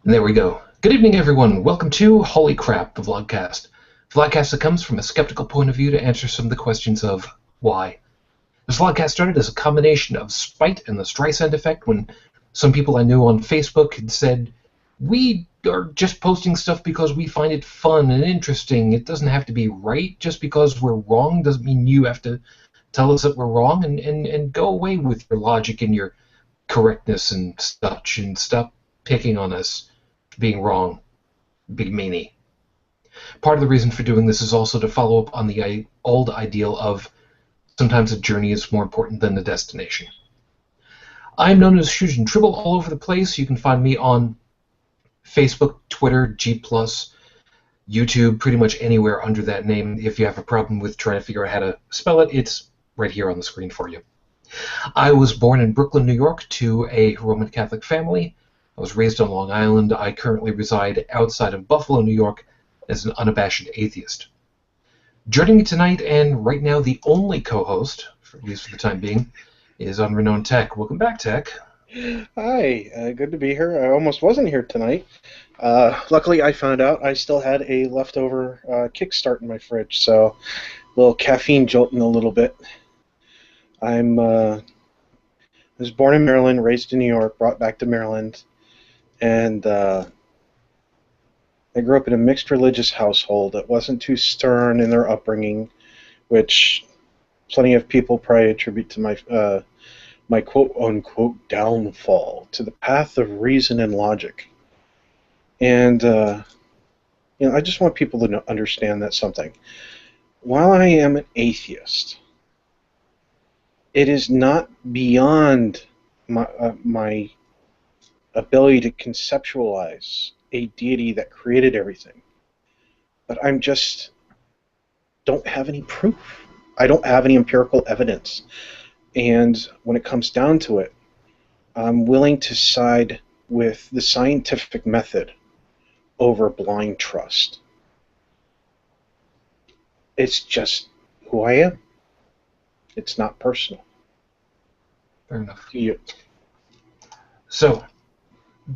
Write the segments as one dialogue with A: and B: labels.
A: And there we go. Good evening, everyone. Welcome to Holy Crap, the VlogCast. VlogCast that comes from a skeptical point of view to answer some of the questions of why. This VlogCast started as a combination of spite and the Streisand effect when some people I knew on Facebook had said, we are just posting stuff because we find it fun and interesting. It doesn't have to be right. Just because we're wrong doesn't mean you have to tell us that we're wrong, and go away with your logic and your correctness and such, and stop picking on us being wrong, big meanie. Part of the reason for doing this is also to follow up on the old ideal of sometimes a journey is more important than the destination. I'm known as Shujin Tribble all over the place. You can find me on Facebook, Twitter, G+, YouTube, pretty much anywhere under that name. If you have a problem with trying to figure out how to spell it, it's right here on the screen for you. I was born in Brooklyn, New York, to a Roman Catholic family. I was raised on Long Island. I currently reside outside of Buffalo, New York, as an unabashed atheist. Joining me tonight, and right now the only co-host, at least for the time being, is Unrenowned Tech. Welcome back, Tech.
B: Hi, good to be here. I almost wasn't here tonight. Luckily, I found out I still had a leftover Kickstart in my fridge, so a little caffeine jolting a little bit. I was born in Maryland, raised in New York, brought back to Maryland, and I grew up in a mixed religious household. It wasn't too stern in their upbringing, which plenty of people probably attribute to my quote-unquote downfall to the path of reason and logic. And I just want people to understand that something. While I am an atheist, it is not beyond my ability to conceptualize a deity that created everything. But I'm just don't have any proof. I don't have any empirical evidence. And when it comes down to it, I'm willing to side with the scientific method over blind trust. It's just who I am. It's not personal.
A: Fair enough.
B: To you.
A: So,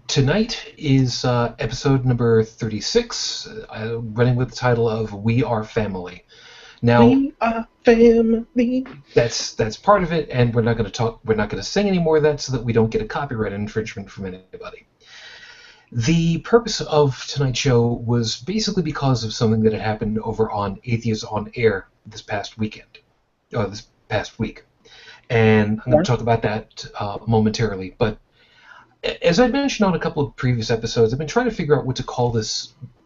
A: tonight is episode number 36, running with the title of We Are Family. Now,
B: we are family.
A: That's part of it, and we're not going to sing any more of that so that we don't get a copyright infringement from anybody. The purpose of tonight's show was basically because of something that had happened over on Atheists On Air this past week. And I'm going to talk about that momentarily. But as I mentioned on a couple of previous episodes, I've been trying to figure out what to call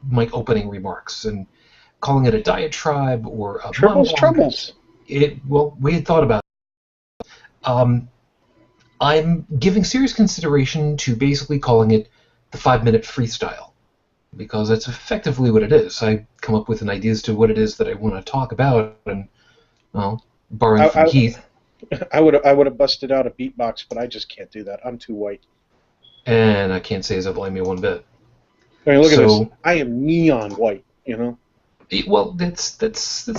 A: my opening remarks, and calling it a diatribe or a
B: Troubles.
A: Well, we had thought about it. I'm giving serious consideration to basically calling it the 5-minute freestyle, because that's effectively what it is. I come up with an idea as to what it is that I want to talk about, and, well, borrowing from Heath.
B: I would have busted out a beatbox, but I just can't do that. I'm too white.
A: And I can't say as I blame you one bit.
B: I mean, look at this. I am neon white, you know?
A: Well, that's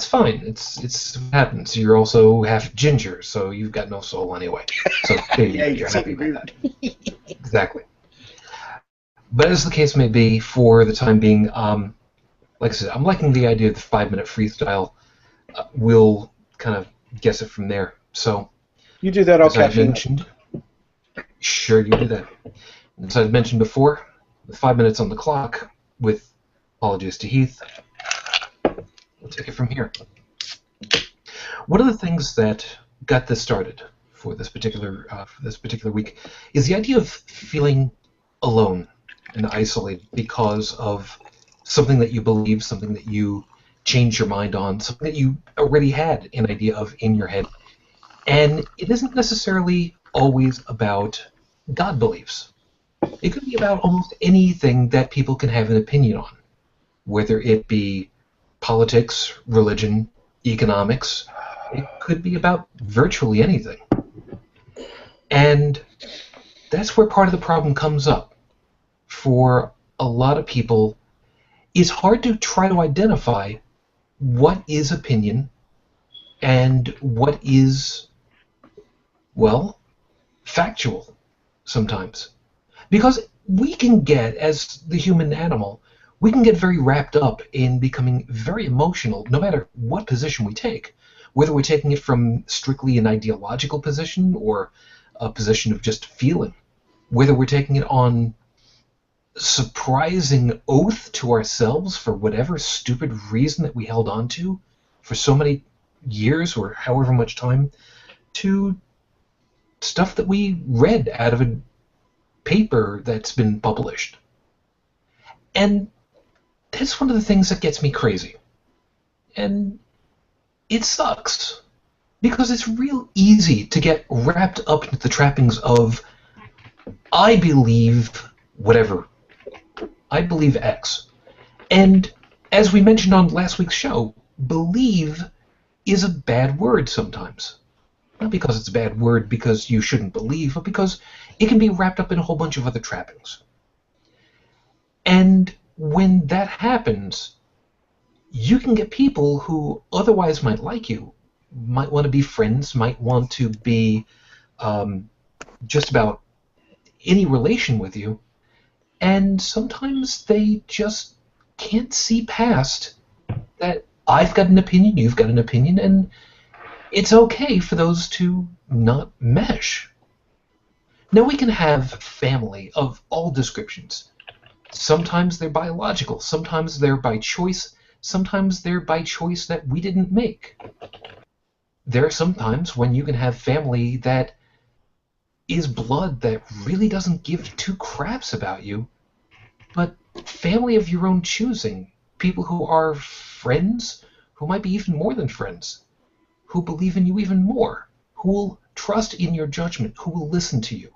A: fine. It's what happens. You're also half ginger, so you've got no soul anyway. So maybe you're happy about that. Exactly. But as the case may be, for the time being, like I said, I'm liking the idea of the 5-minute freestyle. We'll kind of guess it from there. So
B: you do that.
A: As I mentioned, sure, you do that. As I mentioned before, with 5 minutes on the clock, with apologies to Heath. We'll take it from here. One of the things that got this started for this particular week is the idea of feeling alone and isolated because of something that you believe, something that you changed your mind on, something that you already had an idea of in your head. And it isn't necessarily always about God beliefs. It could be about almost anything that people can have an opinion on, whether it be politics, religion, economics. It could be about virtually anything. And that's where part of the problem comes up. For a lot of people, it's hard to try to identify what is opinion and what is, well, factual sometimes. Because we can get, as the human animal, we can get very wrapped up in becoming very emotional, no matter what position we take. Whether we're taking it from strictly an ideological position or a position of just feeling. Whether we're taking it on surprising oath to ourselves for whatever stupid reason that we held on to for so many years or however much time, to stuff that we read out of a paper that's been published. And that's one of the things that gets me crazy. And it sucks, because it's real easy to get wrapped up into the trappings of, I believe whatever. I believe X. And as we mentioned on last week's show, believe is a bad word sometimes. Not because it's a bad word because you shouldn't believe, but because it can be wrapped up in a whole bunch of other trappings. And when that happens, you can get people who otherwise might like you, might want to be friends, might want to be just about any relation with you, and sometimes they just can't see past that I've got an opinion, you've got an opinion, and it's okay for those to not mesh. Now, we can have family of all descriptions. Sometimes they're biological, sometimes they're by choice, sometimes they're by choice that we didn't make. There are some times when you can have family that is blood that really doesn't give two craps about you, but family of your own choosing, people who are friends, who might be even more than friends, who believe in you even more, who will trust in your judgment, who will listen to you,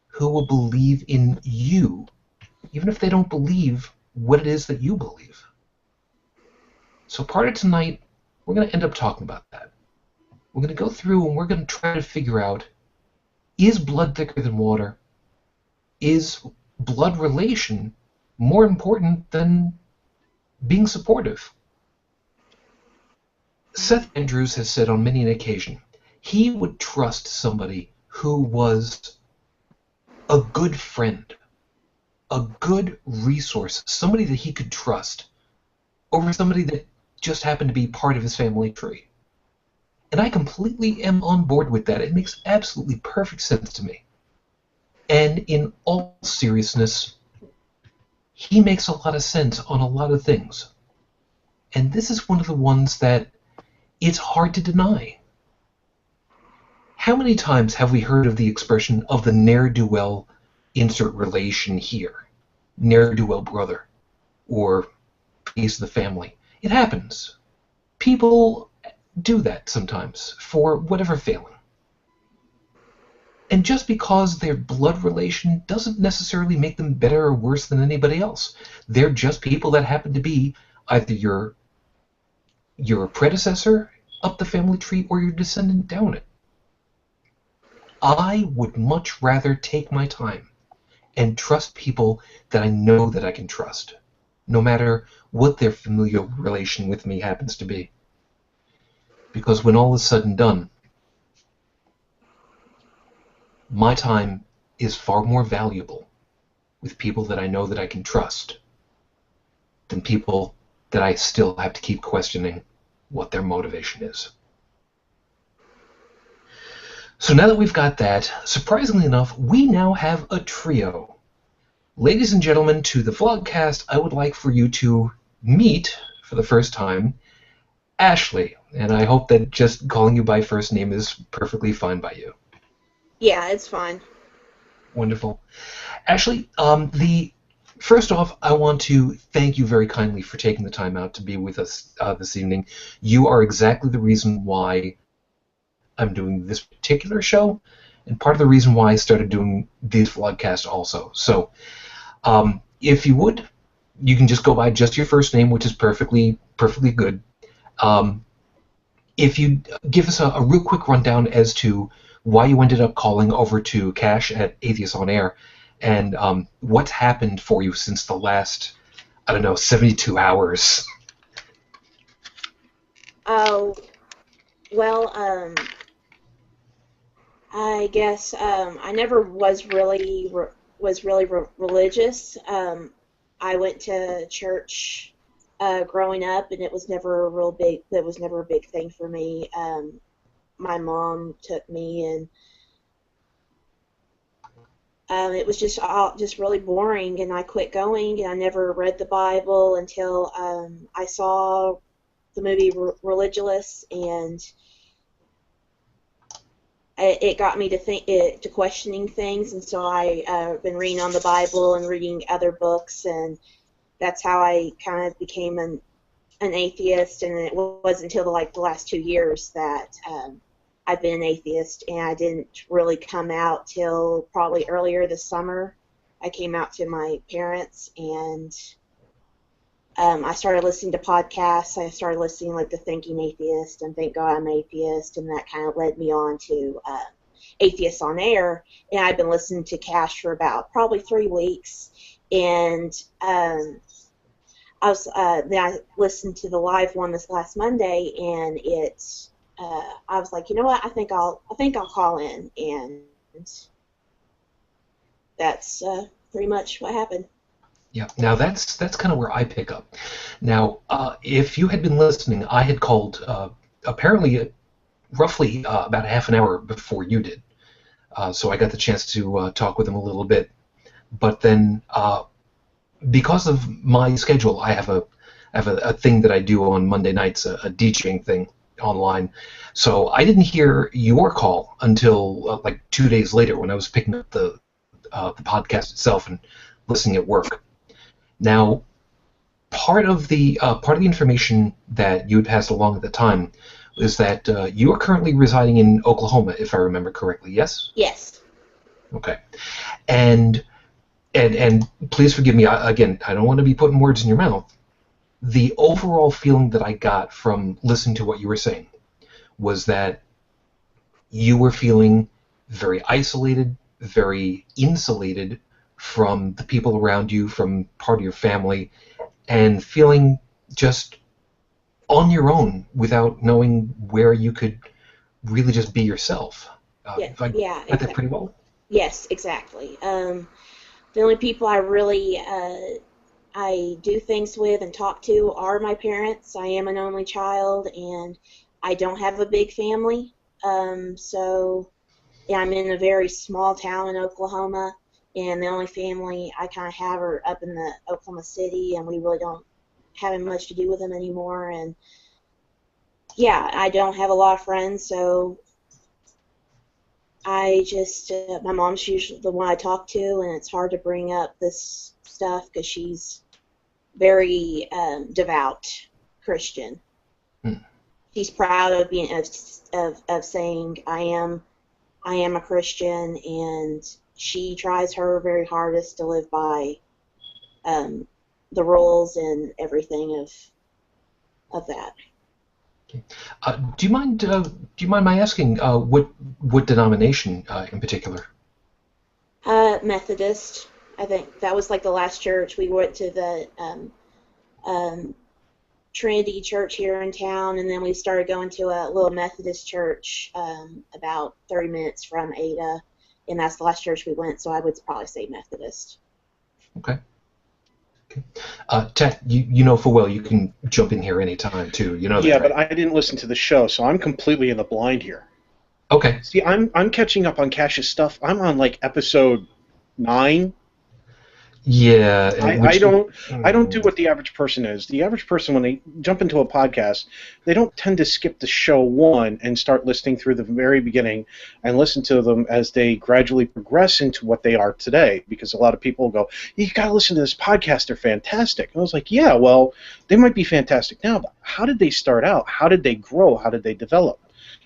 A: who will believe in you, even if they don't believe what it is that you believe. So part of tonight, we're going to end up talking about that. We're going to go through and we're going to try to figure out, is blood thicker than water? Is blood relation more important than being supportive? Seth Andrews has said on many an occasion he would trust somebody who was a good friend, a good resource, somebody that he could trust, over somebody that just happened to be part of his family tree. And I completely am on board with that. It makes absolutely perfect sense to me. And in all seriousness, he makes a lot of sense on a lot of things. And this is one of the ones that it's hard to deny. How many times have we heard of the expression of the ne'er-do-well insert relation here? Ne'er-do-well brother, or piece of the family. It happens. People do that sometimes, for whatever failing. And just because they're blood relation doesn't necessarily make them better or worse than anybody else. They're just people that happen to be either your predecessor up the family tree or your descendant down it. I would much rather take my time and trust people that I know that I can trust, no matter what their familial relation with me happens to be. Because when all is said and done, my time is far more valuable with people that I know that I can trust than people that I still have to keep questioning what their motivation is. So now that we've got that, surprisingly enough, we now have a trio. Ladies and gentlemen, to the VlogCast, I would like for you to meet, for the first time, Ashley. And I hope that just calling you by first name is perfectly fine by you.
C: Yeah, it's fine.
A: Wonderful. Ashley, first off, I want to thank you very kindly for taking the time out to be with us this evening. You are exactly the reason why I'm doing this particular show, and part of the reason why I started doing these vlogcasts also. So, if you would, you can just go by just your first name, which is perfectly good. If you give us a real quick rundown as to why you ended up calling over to Cash at Atheists On Air, and what's happened for you since the last, 72 hours.
C: Oh, well, I guess I never was really was really religious. I went to church growing up, and it was never a real big. That was never a big thing for me. My mom took me, and it was just really boring, and I quit going, and I never read the Bible until I saw the movie Religious, and it got me to questioning things, and so I've been reading on the Bible and reading other books, and that's how I kind of became an atheist. And it wasn't until the last 2 years that I've been an atheist, and I didn't really come out till probably earlier this summer. I came out to my parents, and I started listening to podcasts. I started listening like The Thinking Atheist and Thank God I'm Atheist, and that kind of led me on to Atheists On Air. And I've been listening to Cash for about probably 3 weeks, and then I listened to the live one this last Monday, and I was like, you know what? I think I'll call in, and that's pretty much what happened.
A: Yeah. Now that's kind of where I pick up. Now, if you had been listening, I had called apparently roughly about half an hour before you did, so I got the chance to talk with him a little bit. But then, because of my schedule, I have a thing that I do on Monday nights, a DJing thing online. So I didn't hear your call until like 2 days later when I was picking up the podcast itself and listening at work. Now, part of the information that you had passed along at the time is that you are currently residing in Oklahoma, if I remember correctly. Yes.
C: Yes.
A: Okay. And please forgive me. Again, I don't want to be putting words in your mouth. The overall feeling that I got from listening to what you were saying was that you were feeling very isolated, very insulated from the people around you, from part of your family, and feeling just on your own without knowing where you could really just be yourself.
C: Yeah,
A: got
C: exactly.
A: that pretty well?
C: Yes, exactly. The only people I really I do things with and talk to are my parents. I am an only child, and I don't have a big family. So yeah, I'm in a very small town in Oklahoma, and the only family I kind of have are up in the Oklahoma City, and we really don't have much to do with them anymore. And yeah, I don't have a lot of friends, so I just my mom's usually the one I talk to, and it's hard to bring up this stuff because she's very devout Christian. She's proud of being of saying I am a Christian, and she tries her very hardest to live by the rules and everything of that.
A: Do you mind my asking what denomination in particular?
C: Methodist. I think that was like the last church. We went to the Trinity Church here in town, and then we started going to a little Methodist church about 30 minutes from Ada, and that's the last church we went, so I would probably say Methodist.
A: Okay. Ted, you know full well you can jump in here anytime, too. You know that,
B: yeah,
A: right?
B: but I didn't listen to the show, so I'm completely in the blind here.
A: Okay.
B: See, I'm catching up on Cash's stuff. I'm on, like, episode 9.
A: Yeah.
B: I don't do what the average person is. The average person, when they jump into a podcast, they don't tend to skip the show 1 and start listening through the very beginning and listen to them as they gradually progress into what they are today. Because a lot of people go, you got to listen to this podcast, they're fantastic. And I was like, yeah, well, they might be fantastic now, but how did they start out? How did they grow? How did they develop?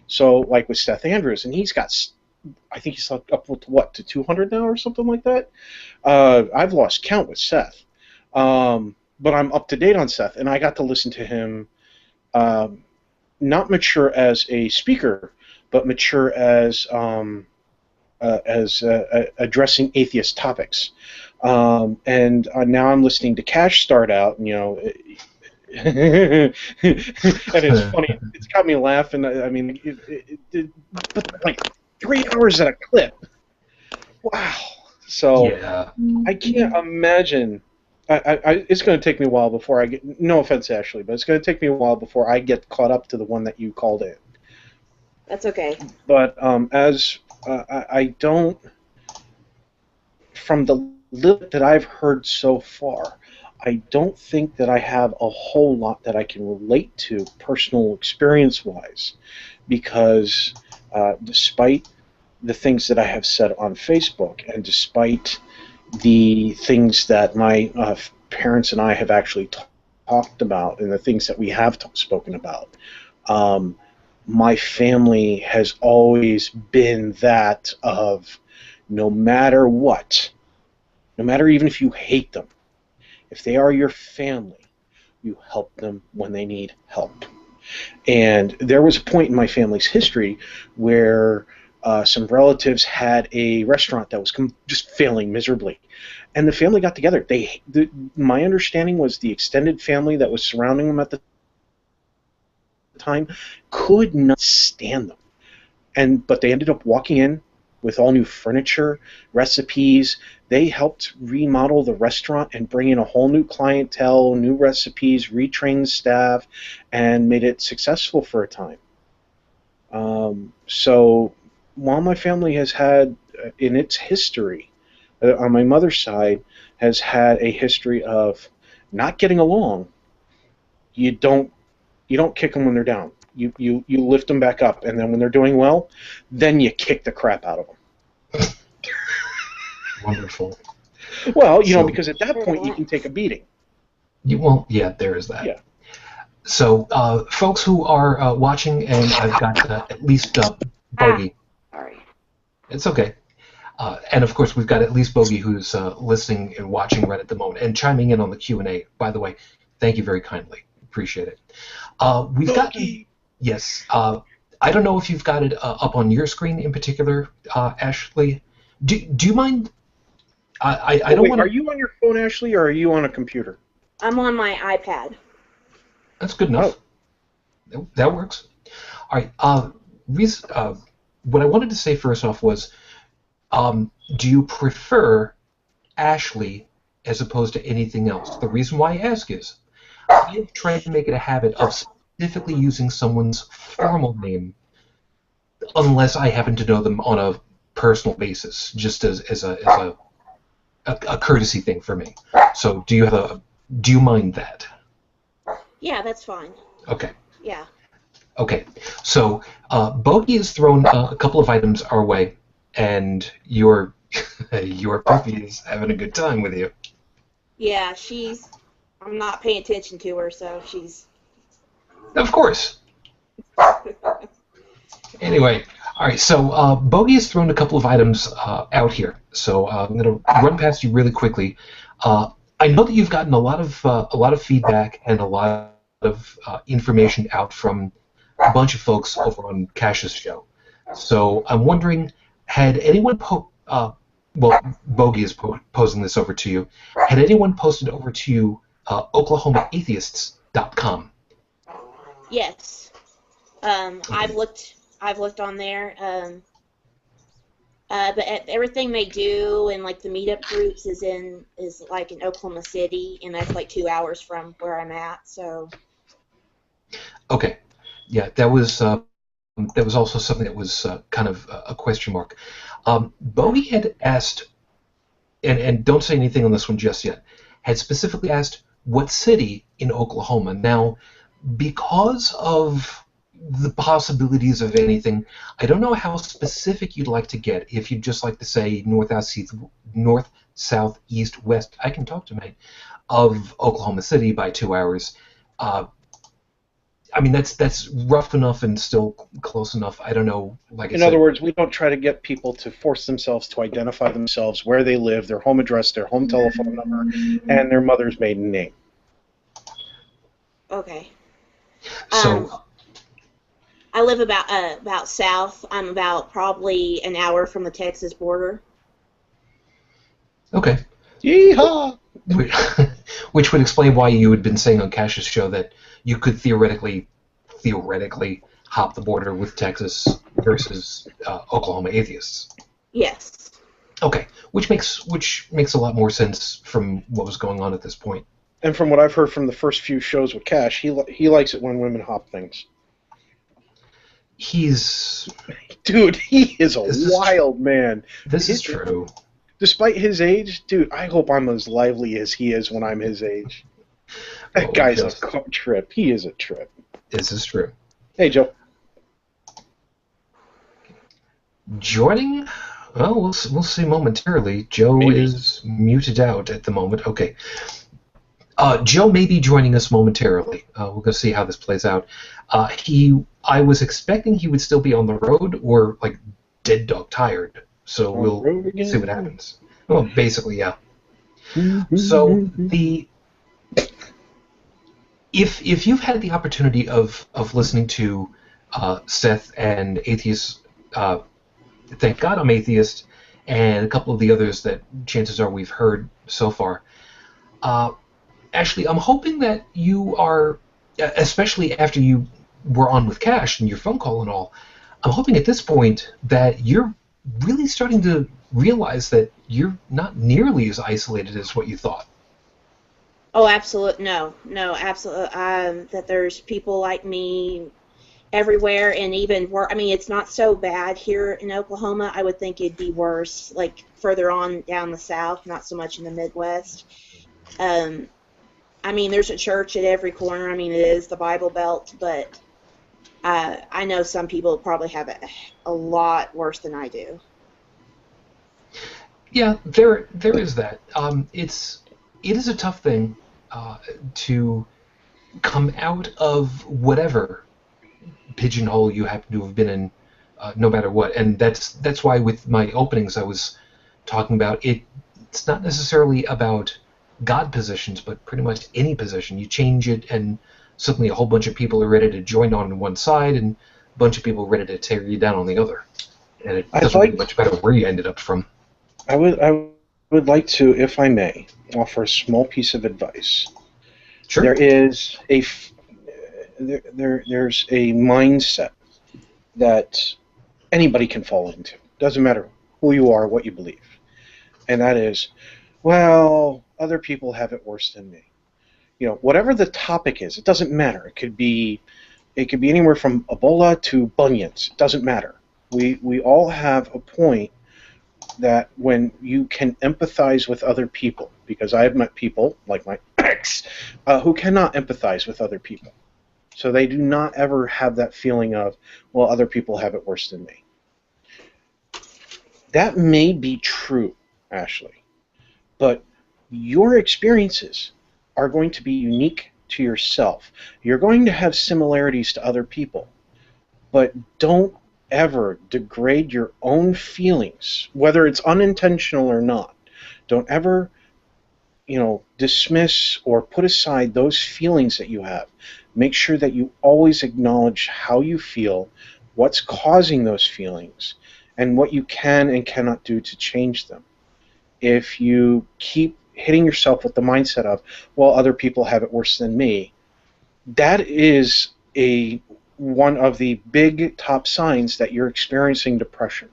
B: So, like with Seth Andrews, and he's got, I think he's up to what, to 200 now or something like that? I've lost count with Seth. But I'm up to date on Seth, and I got to listen to him not mature as a speaker, but mature as addressing atheist topics. And now I'm listening to Cash start out, and, you know, and it's funny. It's got me laughing. I mean, but like 3 hours at a clip. Wow. So
A: Yeah.
B: I can't imagine. It's going to take me a while before I get. No offense, Ashley, but it's going to take me a while before I get caught up to the one that you called in.
C: That's okay.
B: But I don't, from the little that I've heard so far, I don't think that I have a whole lot that I can relate to personal experience-wise, because despite the things that I have said on Facebook, and despite the things that my parents and I have actually talked about, and the things that we have spoken about, my family has always been that of, no matter what, no matter even if you hate them, if they are your family, you help them when they need help. And there was a point in my family's history where some relatives had a restaurant that was just failing miserably, and the family got together. My understanding was the extended family that was surrounding them at the time could not stand them, but they ended up walking in with all new furniture, recipes. They helped remodel the restaurant and bring in a whole new clientele, new recipes, retrain the staff, and made it successful for a time. So while my family has had, in its history, on my mother's side, has had a history of not getting along, you don't kick them when they're down. You lift them back up, and then when they're doing well, then you kick the crap out of them.
A: Wonderful.
B: Well, because at that point you can take a beating.
A: Yeah, there is that.
B: Yeah.
A: So, folks who are watching, and I've got at least Bogey.
C: Sorry.
A: It's okay. And of course, we've got at least Bogey who's listening and watching right at the moment and chiming in on the Q&A. By the way, thank you very kindly. Appreciate it. We've got, yes. I don't know if you've got it up on your screen in particular, Ashley. Do you mind? I don't want.
B: Are you on your phone, Ashley, or are you on a computer?
C: I'm on my iPad.
A: That's good enough. Oh. That works. All right. What I wanted to say first off was, do you prefer Ashley as opposed to anything else? The reason why I ask is, I've tried to make it a habit of specifically using someone's formal name unless I happen to know them on a personal basis, just as a courtesy thing for me. So do you mind that?
C: Yeah, that's fine.
A: Okay.
C: Yeah.
A: Okay. So Bogey has thrown a couple of items our way, and your puppy is having a good time with you.
C: Yeah, I'm not paying attention to her, so she's...
A: Of course. Anyway, all right, so Bogey has thrown a couple of items out here, so I'm going to run past you really quickly. I know that you've gotten a lot of feedback and a lot of information out from a bunch of folks over on Cash's show. So I'm wondering, had anyone Bogey is posing this over to you. Had anyone posted over to you OklahomaAtheists.com?
C: Yes. I've looked on there. But everything they do and like the meetup groups is like in Oklahoma City, and that's like 2 hours from where I'm at. So.
A: Okay. Yeah, that was also something that was kind of a question mark. Bogey had asked, and don't say anything on this one just yet, had specifically asked what city in Oklahoma. Now, because of the possibilities of anything, I don't know how specific you'd like to get. If you'd just like to say north, south, east, west, I can talk tonight, of Oklahoma City by 2 hours. I mean, that's rough enough and still close enough. I don't know.
B: In other words, we don't try to get people to force themselves to identify themselves, where they live, their home address, their home telephone number, and their mother's maiden name.
C: Okay.
A: So
C: I live about south. I'm about probably an hour from the Texas border.
A: Okay.
B: Yeehaw!
A: Which would explain why you had been saying on Cash's show that you could theoretically hop the border with Texas versus Oklahoma Atheists.
C: Yes.
A: Okay, which makes a lot more sense from what was going on at this point.
B: And from what I've heard from the first few shows with Cash, he likes it when women hop things.
A: Dude,
B: he is a wild man.
A: This is true.
B: Despite his age, dude, I hope I'm as lively as he is when I'm his age. That guy's a trip. He is a trip.
A: This is true.
B: Hey, Joe.
A: Joining? Well, we'll see momentarily. Joe is muted out at the moment. Okay. Joe may be joining us momentarily. We're going to see how this plays out. I was expecting he would still be on the road or like dead dog tired. So we'll see what happens. Well, basically, yeah. So if you've had the opportunity of listening to Seth and Atheists, Thank God I'm Atheist, and a couple of the others that chances are we've heard so far, Ashley, I'm hoping that you are, especially after you were on with Cash and your phone call and all, I'm hoping at this point that you're really starting to realize that you're not nearly as isolated as what you thought.
C: Oh, absolutely. No, absolutely. That there's people like me everywhere, and even I mean, it's not so bad here in Oklahoma. I would think it'd be worse, like further on down the south, not so much in the Midwest. I mean, there's a church at every corner. I mean, it is the Bible Belt, but I know some people probably have it a lot worse than I do.
A: Yeah, there is that. It is a tough thing to come out of whatever pigeonhole you happen to have been in, no matter what. And that's why with my openings I was talking about it's not necessarily about God positions, but pretty much any position. You change it, and suddenly a whole bunch of people are ready to join on one side, and a bunch of people are ready to tear you down on the other. And it doesn't really much matter where you ended up from.
B: I would like to, if I may, offer a small piece of advice.
A: Sure.
B: There's a mindset that anybody can fall into. Doesn't matter who you are, what you believe. And that is, well, other people have it worse than me. You know, whatever the topic is, it doesn't matter. It could be anywhere from Ebola to bunions. It doesn't matter. We all have a point that when you can empathize with other people, because I have met people, like my ex, who cannot empathize with other people. So they do not ever have that feeling of, well, other people have it worse than me. That may be true, Ashley, but your experiences are going to be unique to yourself. You're going to have similarities to other people, but don't ever degrade your own feelings, whether it's unintentional or not. Don't ever, dismiss or put aside those feelings that you have. Make sure that you always acknowledge how you feel, what's causing those feelings, and what you can and cannot do to change them. If you keep hitting yourself with the mindset of, well, other people have it worse than me, that is one of the big top signs that you're experiencing depression.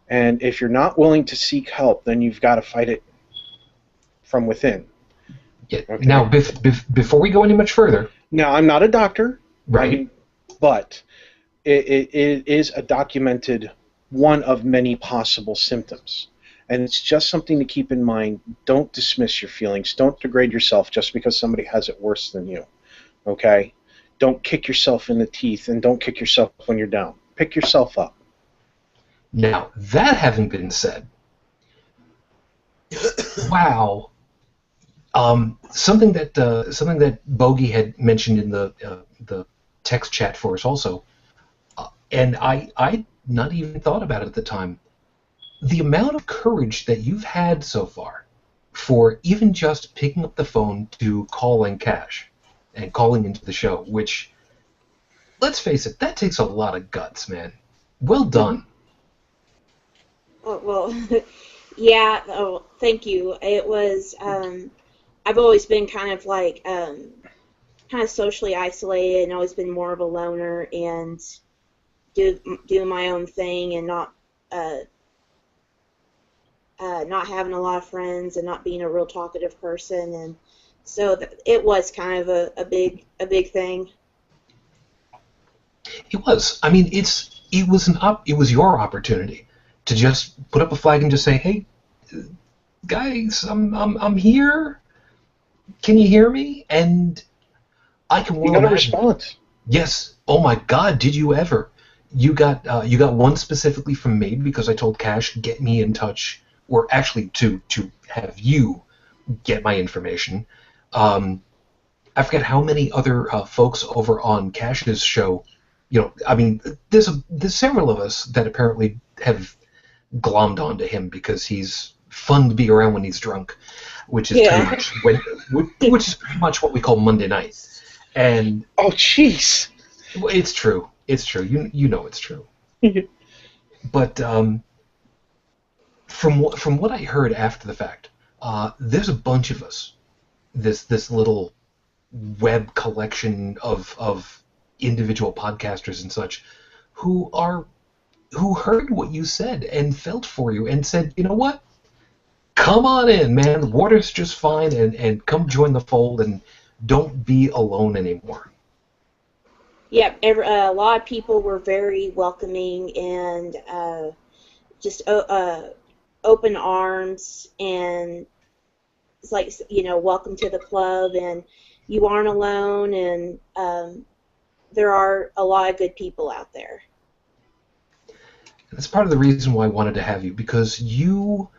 B: And if you're not willing to seek help, then you've got to fight it from within.
A: Yeah. Okay. Now, before we go any much further...
B: Now, I'm not a doctor,
A: right?
B: But it is a documented one of many possible symptoms. And it's just something to keep in mind. Don't dismiss your feelings. Don't degrade yourself just because somebody has it worse than you. Okay? Don't kick yourself in the teeth, and don't kick yourself when you're down. Pick yourself up.
A: Now, that having been said, wow. Something that Bogey had mentioned in the text chat for us also, and I not even thought about it at the time. The amount of courage that you've had so far for even just picking up the phone to calling Cash and calling into the show, which, let's face it, that takes a lot of guts, man. Well done.
C: Well, yeah. Oh, thank you. It was. I've always been kind of socially isolated, and always been more of a loner, and do my own thing, and not not having a lot of friends and not being a real talkative person, and so it was kind of a big thing.
A: It was. I mean, it was your opportunity to just put up a flag and just say, "Hey, guys, I'm here. Can you hear me?" And I can well
B: You got a
A: imagine.
B: response.
A: Yes. Oh my God, did you ever? You got one specifically from me because I told Cash get me in touch, or actually to have you get my information. I forget how many other folks over on Cash's show. I mean, there's several of us that apparently have glommed onto him because he's fun to be around when he's drunk, which is which is pretty much what we call Monday night. And
B: oh, jeez,
A: it's true. It's true. You know it's true. But from what I heard after the fact, there's a bunch of us. This little web collection of individual podcasters and such who heard what you said and felt for you and said, you know what? Come on in, man. The water's just fine, and come join the fold and don't be alone anymore.
C: Yeah, a lot of people were very welcoming and just open arms, and it's like, welcome to the club, and you aren't alone, and there are a lot of good people out there.
A: That's part of the reason why I wanted to have you, because you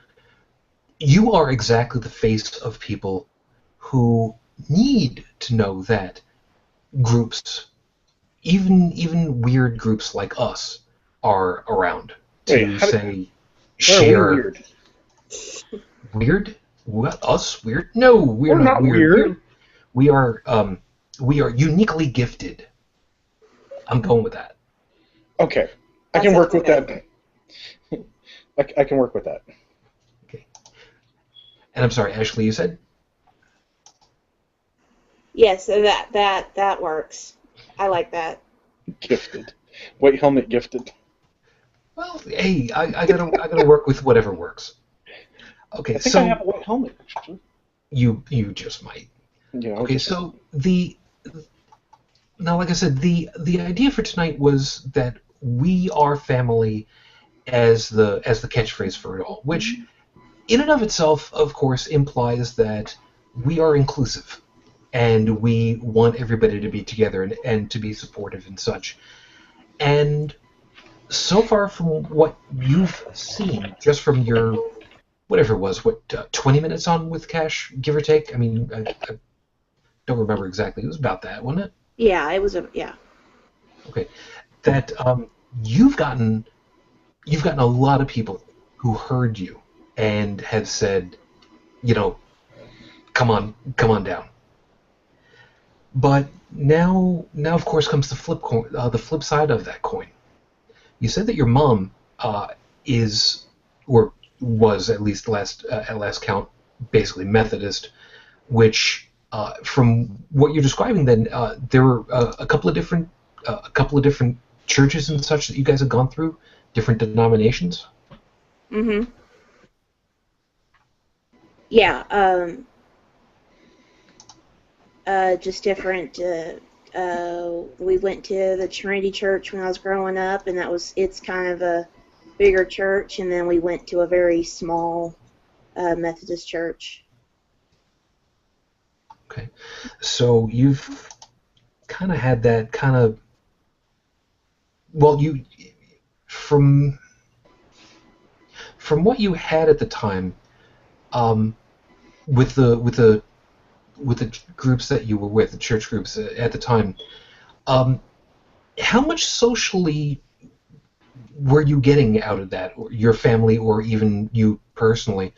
A: are exactly the face of people who need to know that groups, even weird groups like us, are around to share.
B: Weird?
A: Weird? What? Us? Weird? No, we're
B: not weird.
A: We are uniquely gifted. I'm going with that.
B: Okay, I can work with that. I can work with that.
A: Okay. And I'm sorry, Ashley, you said?
C: Yes, so that works. I like that.
B: Gifted. White helmet gifted.
A: Well, hey, I gotta work with whatever works. Okay,
B: I think I have a white helmet. Actually.
A: You just might.
B: Yeah.
A: Okay, so now, like I said, the idea for tonight was that we are family as the catchphrase for it all, which in and of itself, of course, implies that we are inclusive and we want everybody to be together and to be supportive and such. And so far from what you've seen, just from your whatever it was, 20 minutes on with Cash, give or take? I mean, I don't remember exactly. It was about that, wasn't it?
C: Yeah, it was yeah.
A: Okay. That you've gotten a lot of people who heard you and have said, come on down. But now of course comes the flip side of that coin. You said that your mom is, or was at least at last count, basically Methodist, which from what you're describing, then there were a couple of different churches and such that you guys have gone through, different denominations.
C: Mm-hmm. Yeah. Just different. We went to the Trinity Church when I was growing up, and it's kind of a bigger church, and then we went to a very small Methodist church.
A: Okay, so you've kind of had that kind of, well, you from what you had at the time, with the groups that you were with, the church groups at the time, how much socially were you getting out of that, or your family, or even you personally?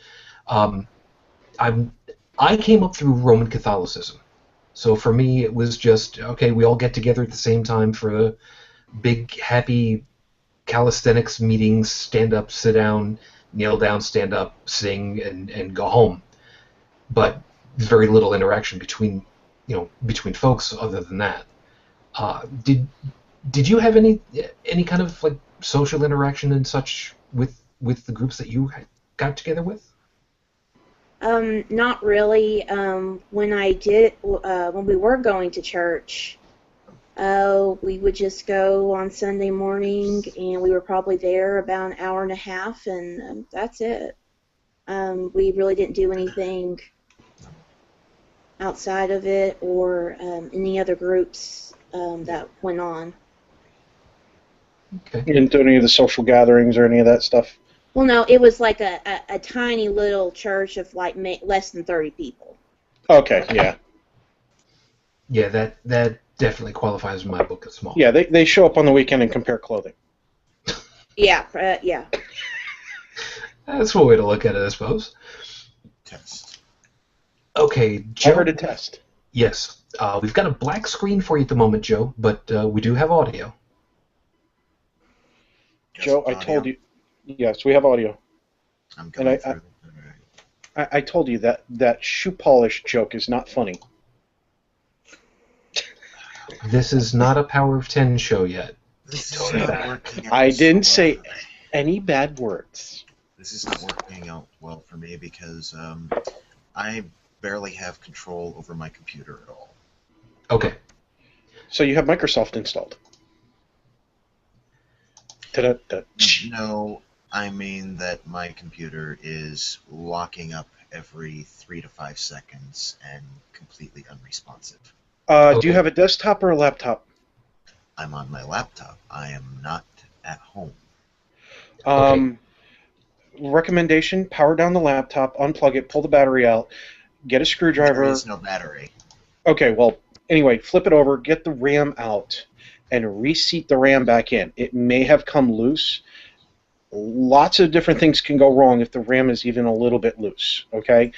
A: I came up through Roman Catholicism, so for me it was just, okay, we all get together at the same time for a big happy calisthenics meetings, stand up, sit down, kneel down, stand up, sing, and go home. But very little interaction between folks other than that. Did you have any kind of like social interaction and such with the groups that you got together with?
C: Not really. When we were going to church, we would just go on Sunday morning, and we were probably there about an hour and a half, and that's it. We really didn't do anything outside of it or any other groups that went on.
B: Okay. You didn't do any of the social gatherings or any of that stuff?
C: Well, no, it was like a tiny little church of like less than 30 people.
B: Okay, yeah.
A: Yeah, that definitely qualifies in my book as small.
B: Yeah, they show up on the weekend and compare clothing.
C: Yeah, yeah.
A: That's one way to look at it, I suppose.
D: Test.
A: Okay, Joe.
B: I heard a test.
A: Yes. We've got a black screen for you at the moment, Joe, but we do have audio.
B: Joe, I told you. Yes, we have audio.
D: I'm going through.
B: I told you that shoe polish joke is not funny.
A: This is not a Power of 10 show yet.
D: This is not working out.
B: I didn't say any bad words.
D: This is not working out well for me because I barely have control over my computer at all.
A: Okay.
B: So you have Microsoft installed?
D: No, I mean that my computer is locking up every 3 to 5 seconds and completely unresponsive.
B: Do you have a desktop or a laptop?
D: I'm on my laptop. I am not at home.
A: Okay.
B: Recommendation, power down the laptop, unplug it, pull the battery out, get a screwdriver.
D: There is no battery.
B: Okay, well, anyway, flip it over, get the RAM out, and reseat the RAM back in. It may have come loose. Lots of different things can go wrong if the RAM is even a little bit loose, okay?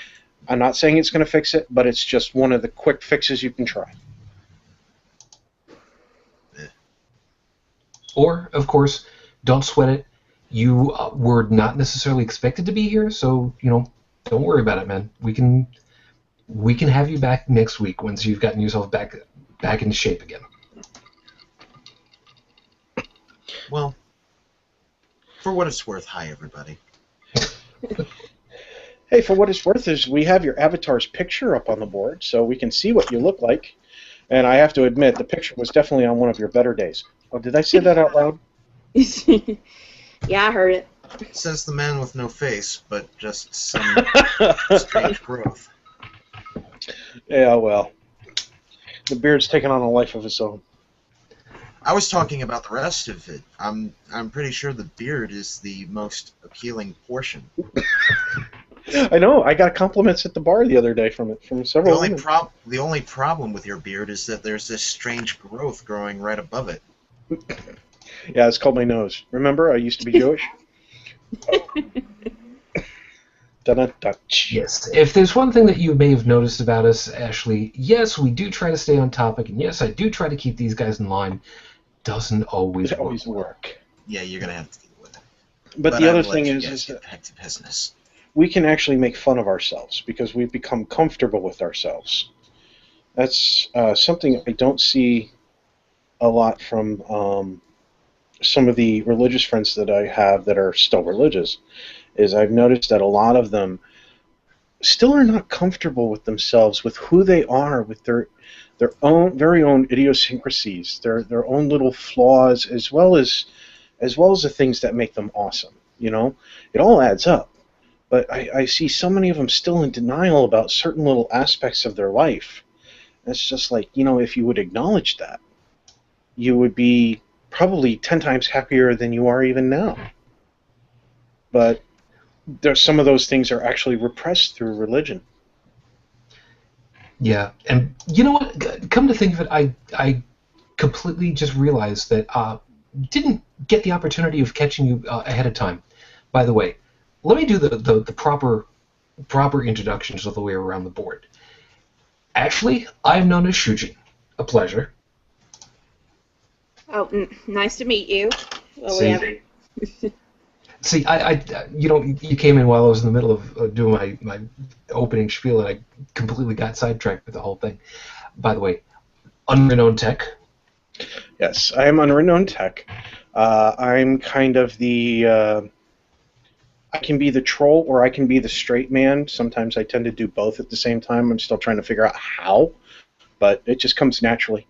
B: I'm not saying it's going to fix it, but it's just one of the quick fixes you can try.
A: Or, of course, don't sweat it. You were not necessarily expected to be here, so, don't worry about it, man. We can have you back next week once you've gotten yourself back into shape again.
D: Well, for what it's worth, hi, everybody.
B: Hey, for what it's worth is we have your avatar's picture up on the board, so we can see what you look like. And I have to admit, the picture was definitely on one of your better days. Oh, did I say that out loud?
C: Yeah, I heard it.
D: Says the man with no face, but just some strange growth.
B: Yeah, well, the beard's taken on a life of its own.
D: I was talking about the rest of it. I'm pretty sure the beard is the most appealing portion.
B: I know. I got compliments at the bar the other day from several.
D: The only problem with your beard is that there's this strange growth growing right above it.
B: Yeah, it's called my nose. Remember, I used to be Jewish.
A: Yes. If there's one thing that you may have noticed about us, Ashley, yes, we do try to stay on topic, and yes, I do try to keep these guys in line. Doesn't always
B: work.
D: Yeah, you're gonna have to deal with it.
B: But the other thing is
D: get back to business.
B: We can actually make fun of ourselves because we've become comfortable with ourselves. That's something I don't see a lot from some of the religious friends that I have that are still religious. Is I've noticed that a lot of them still are not comfortable with themselves, with who they are, with their own very own idiosyncrasies, their own little flaws, as well as the things that make them awesome. It all adds up. But I see so many of them still in denial about certain little aspects of their life. It's just like, if you would acknowledge that, you would be probably 10 times happier than you are even now. But there's some of those things are actually repressed through religion.
A: Yeah, and you know what? Come to think of it, I completely just realized that didn't get the opportunity of catching you ahead of time. By the way, let me do the proper introductions all the way around the board. Ashley, I've known as Shujin. A pleasure.
C: Oh, nice to meet you. Well,
A: See, you came in while I was in the middle of doing my opening spiel, and I completely got sidetracked with the whole thing. By the way, Unrenowned Tech.
B: Yes, I am Unrenowned Tech. I'm kind of the I can be the troll or I can be the straight man. Sometimes I tend to do both at the same time. I'm still trying to figure out how, but it just comes naturally.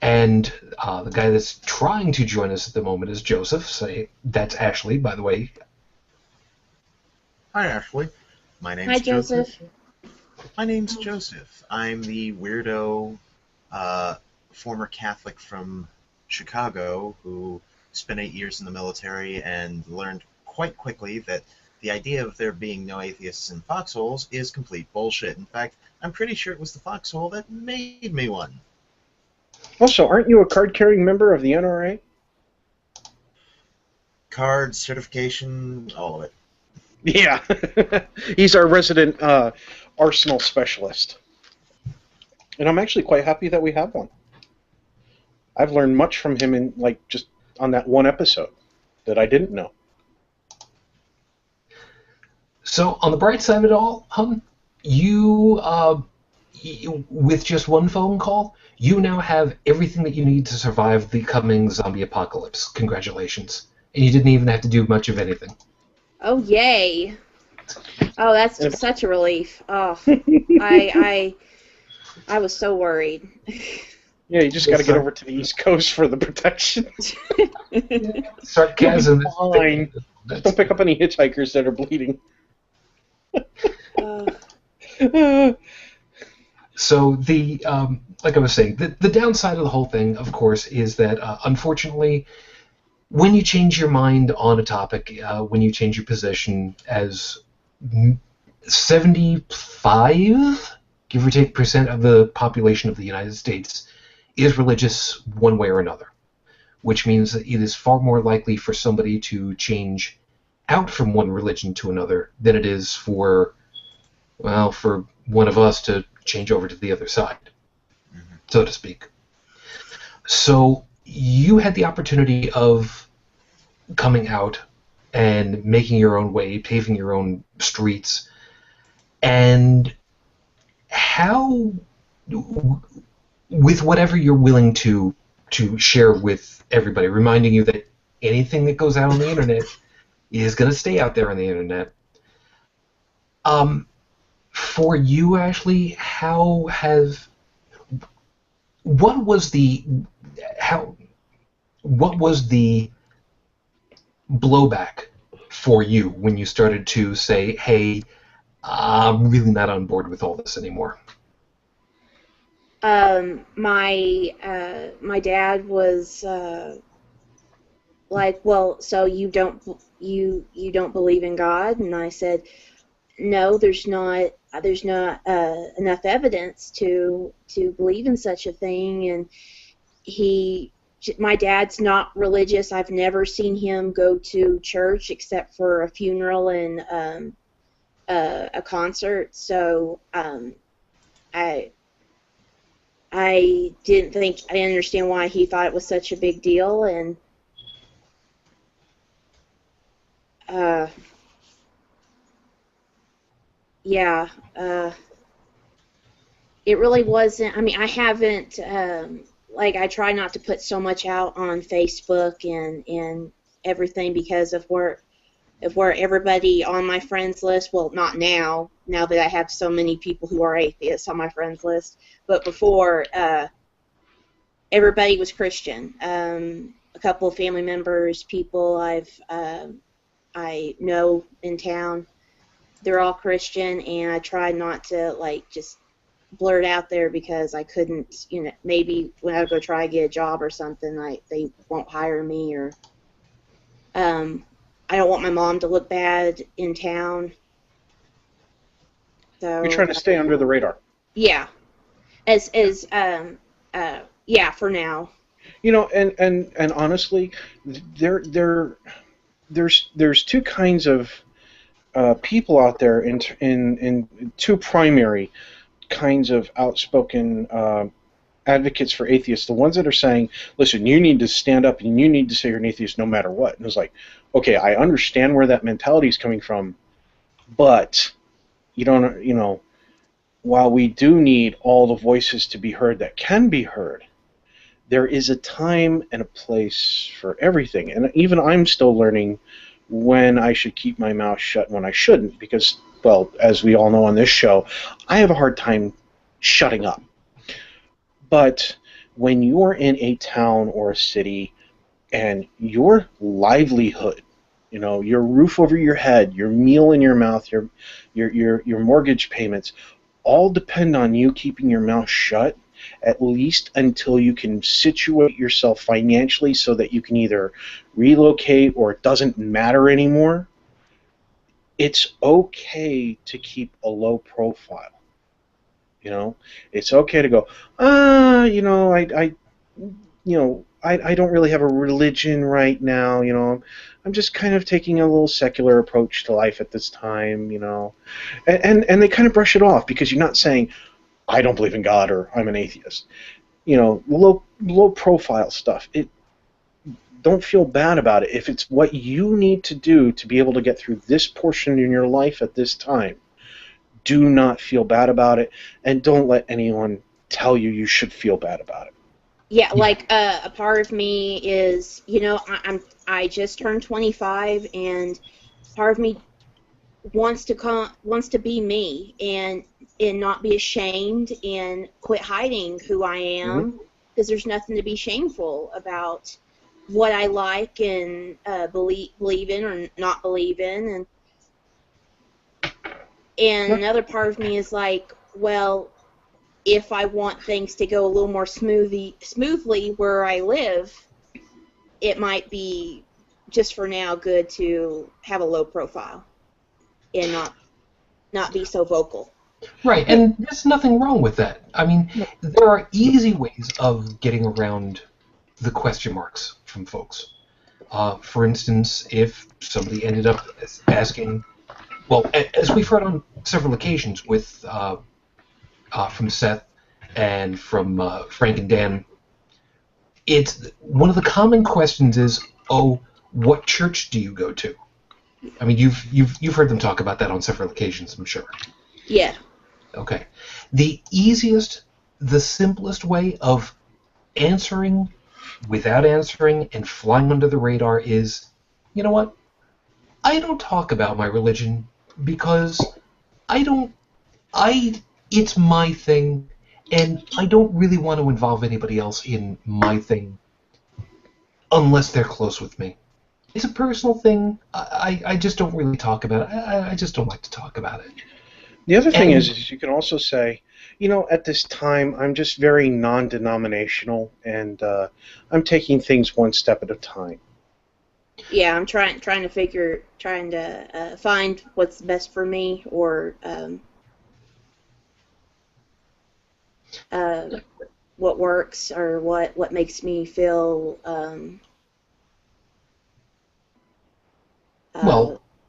A: And the guy that's trying to join us at the moment is Joseph. Say that's Ashley, by the way.
D: Hi, Ashley. My name's
C: Hi, Joseph.
D: My name's Joseph. I'm the weirdo former Catholic from Chicago who spent 8 years in the military and learned quite quickly that the idea of there being no atheists in foxholes is complete bullshit. In fact, I'm pretty sure it was the foxhole that made me one.
B: Also, aren't you a card-carrying member of the NRA?
D: Card, certification, all of it.
B: Yeah. He's our resident arsenal specialist. And I'm actually quite happy that we have one. I've learned much from him in just on that one episode that I didn't know.
A: So on the bright side of it all, you with just one phone call, you now have everything that you need to survive the coming zombie apocalypse. Congratulations. And you didn't even have to do much of anything.
C: Oh, yay. Oh, that's just such a relief. Oh, I was so worried.
B: Yeah, you just got to get over to the East Coast for the protection.
A: Sarcasm.
B: Fine. Just don't pick up any hitchhikers that are bleeding.
A: So like I was saying, the downside of the whole thing, of course, is that unfortunately, when you change your mind on a topic, when you change your position, as 75, give or take, % of the population of the United States is religious one way or another, which means that it is far more likely for somebody to change out from one religion to another than it is for one of us to change over to the other side, so to speak. So you had the opportunity of coming out and making your own way, paving your own streets, and how, with whatever you're willing to share with everybody, reminding you that anything that goes out on the internet is going to stay out there on the internet. For you, Ashley, what was the blowback for you when you started to say, hey, I'm really not on board with all this anymore?
C: My dad was like, well, so you don't believe in God? And I said, no, there's not enough evidence to believe in such a thing. And my dad's not religious. I've never seen him go to church except for a funeral and a concert. So I didn't understand why he thought it was such a big deal, and yeah, it really wasn't. I mean, I haven't I try not to put so much out on Facebook and everything because of where everybody on my friends list, well, not now that I have so many people who are atheists on my friends list, but before, everybody was Christian. A couple of family members, people I know in town, they're all Christian, and I tried not to just blur it out there because I couldn't, maybe when I go try to get a job or something, they won't hire me, or I don't want my mom to look bad in town. So
B: you're trying to stay under the radar.
C: Yeah, yeah, for now.
B: And honestly, there's two kinds of people out there in two primary kinds of outspoken advocates for atheists. The ones that are saying, listen, you need to stand up and you need to say you're an atheist no matter what. And it's like, okay, I understand where that mentality is coming from, but while we do need all the voices to be heard that can be heard, there is a time and a place for everything. And even I'm still learning when I should keep my mouth shut and when I shouldn't, because, well, as we all know on this show, I have a hard time shutting up. But when you're in a town or a city and your livelihood, your roof over your head, your meal in your mouth, your mortgage payments, all depend on you keeping your mouth shut, at least until you can situate yourself financially so that you can either relocate or it doesn't matter anymore, it's okay to keep a low profile. It's okay to go, I don't really have a religion right now, I'm just kind of taking a little secular approach to life at this time, and they kind of brush it off because you're not saying, I don't believe in God or I'm an atheist. Low profile stuff. Don't feel bad about it. If it's what you need to do to be able to get through this portion in your life at this time, do not feel bad about it, and don't let anyone tell you should feel bad about it.
C: Yeah, like a part of me is, I just turned 25, and part of me wants to be me and not be ashamed and quit hiding who I am, because there's nothing to be shameful about what I like and believe in or not believe in, and another part of me is like, well, if I want things to go a little more smoothly where I live, it might be just for now good to have a low profile and not be so vocal.
A: Right, and there's nothing wrong with that. I mean, there are easy ways of getting around the question marks from folks. For instance, if somebody ended up asking, well, as we've heard on several occasions with from Seth and from Frank and Dan, it's one of the common questions is, oh, what church do you go to? I mean, you've heard them talk about that on several occasions, I'm sure.
C: Yeah.
A: Okay. The simplest way of answering without answering and flying under the radar is, you know what? I don't talk about my religion because it's my thing, and I don't really want to involve anybody else in my thing unless they're close with me. It's a personal thing. I just don't really talk about it. I just don't like to talk about it.
B: The other thing is you can also say, at this time, I'm just very non-denominational, and I'm taking things one step at a time.
C: Yeah, I'm trying to find what's best for me, or what works, or what makes me feel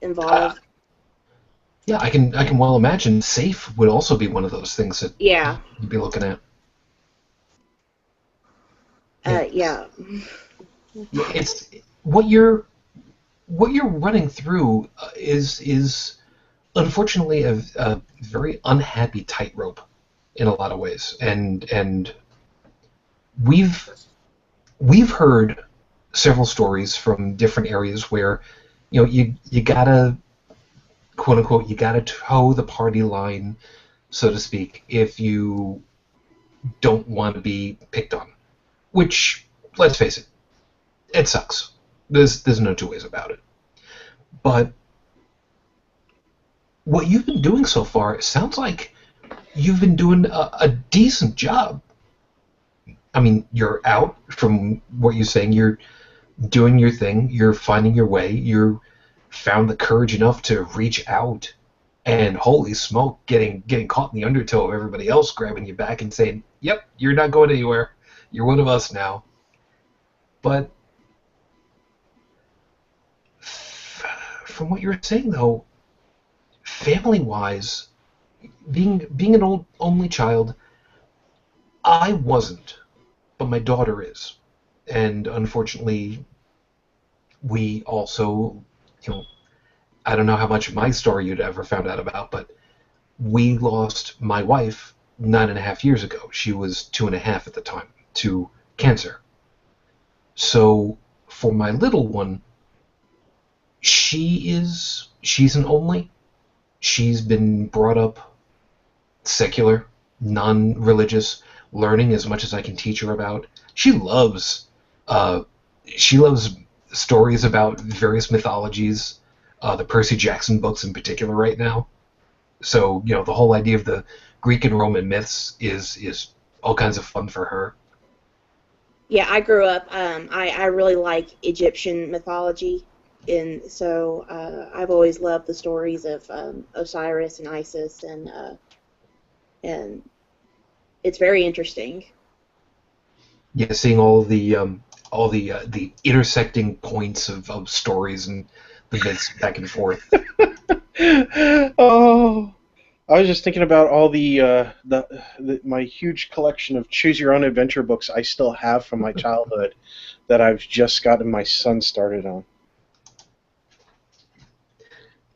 C: involved.
A: Yeah, I can well imagine safe would also be one of those things that you'd be looking at.
C: Yeah.
A: It's what you're running through is unfortunately a very unhappy tightrope in a lot of ways, and we've heard several stories from different areas where you gotta, quote unquote, you gotta toe the party line, so to speak, if you don't want to be picked on. Which, let's face it, it sucks. There's no two ways about it. But what you've been doing so far, it sounds like you've been doing a decent job. I mean, you're out, from what you're saying, you're doing your thing, you're finding your way, you're found the courage enough to reach out, and holy smoke, getting caught in the undertow of everybody else grabbing you back and saying, yep, you're not going anywhere, you're one of us now. But from what you're saying, though, family-wise, being an only child, I wasn't, but my daughter is. And unfortunately, we also, I don't know how much of my story you'd ever found out about, but we lost my wife 9.5 years ago. She was 2.5 at the time, to cancer. So for my little one, she's an only. She's been brought up secular, non-religious, learning as much as I can teach her about. Uh, she loves stories about various mythologies, the Percy Jackson books in particular right now. So, the whole idea of the Greek and Roman myths is all kinds of fun for her.
C: Yeah, I grew up. I really like Egyptian mythology, and so I've always loved the stories of Osiris and Isis, and it's very interesting.
A: Yeah, seeing all the intersecting points of stories and the myths back and forth.
B: Oh, I was just thinking about all my huge collection of Choose Your Own Adventure books I still have from my childhood that I've just gotten my son started on.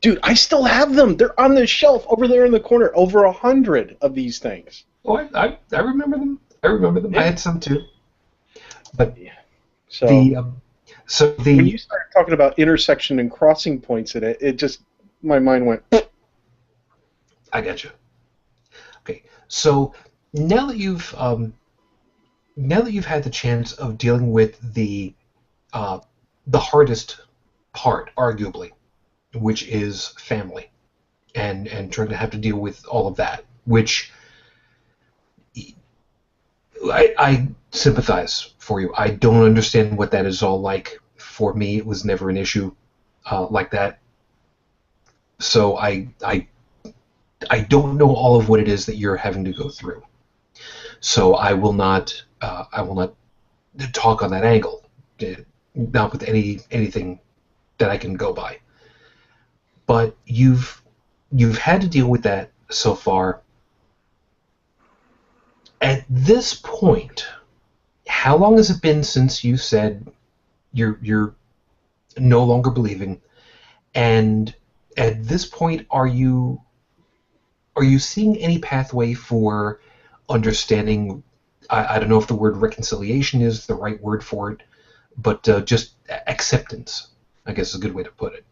B: Dude, I still have them. They're on the shelf over there in the corner. Over 100 of these things.
A: Oh, I remember them. I remember them.
B: Yeah.
A: I had some too. But
B: So
A: the
B: when you started talking about intersection and crossing points in it, my mind went.
A: I got you. Okay, so now that you've had the chance of dealing with the hardest part, arguably, which is family, and trying to have to deal with all of that, which I sympathize for you. I don't understand what that is all like. For me, it was never an issue like that. So I don't know all of what it is that you're having to go through. So I will not talk on that angle, not with anything that I can go by. But you've had to deal with that so far. At this point, how long has it been since you said you're no longer believing? And at this point, are you seeing any pathway for understanding? I don't know if the word reconciliation is the right word for it, but just acceptance, I guess is a good way to put it.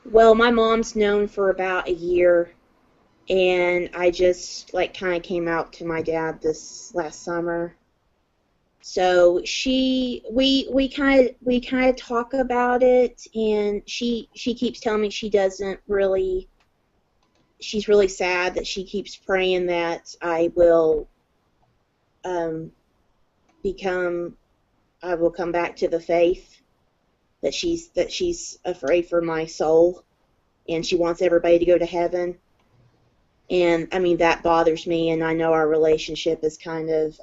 C: Well, my mom's known for about a year, and I just kind of came out to my dad this last summer. So we kind of talk about it, and she keeps telling me she's really sad, that she keeps praying that I will come back to the faith, that she's afraid for my soul, and she wants everybody to go to heaven. And I mean, that bothers me, and I know our relationship is kind of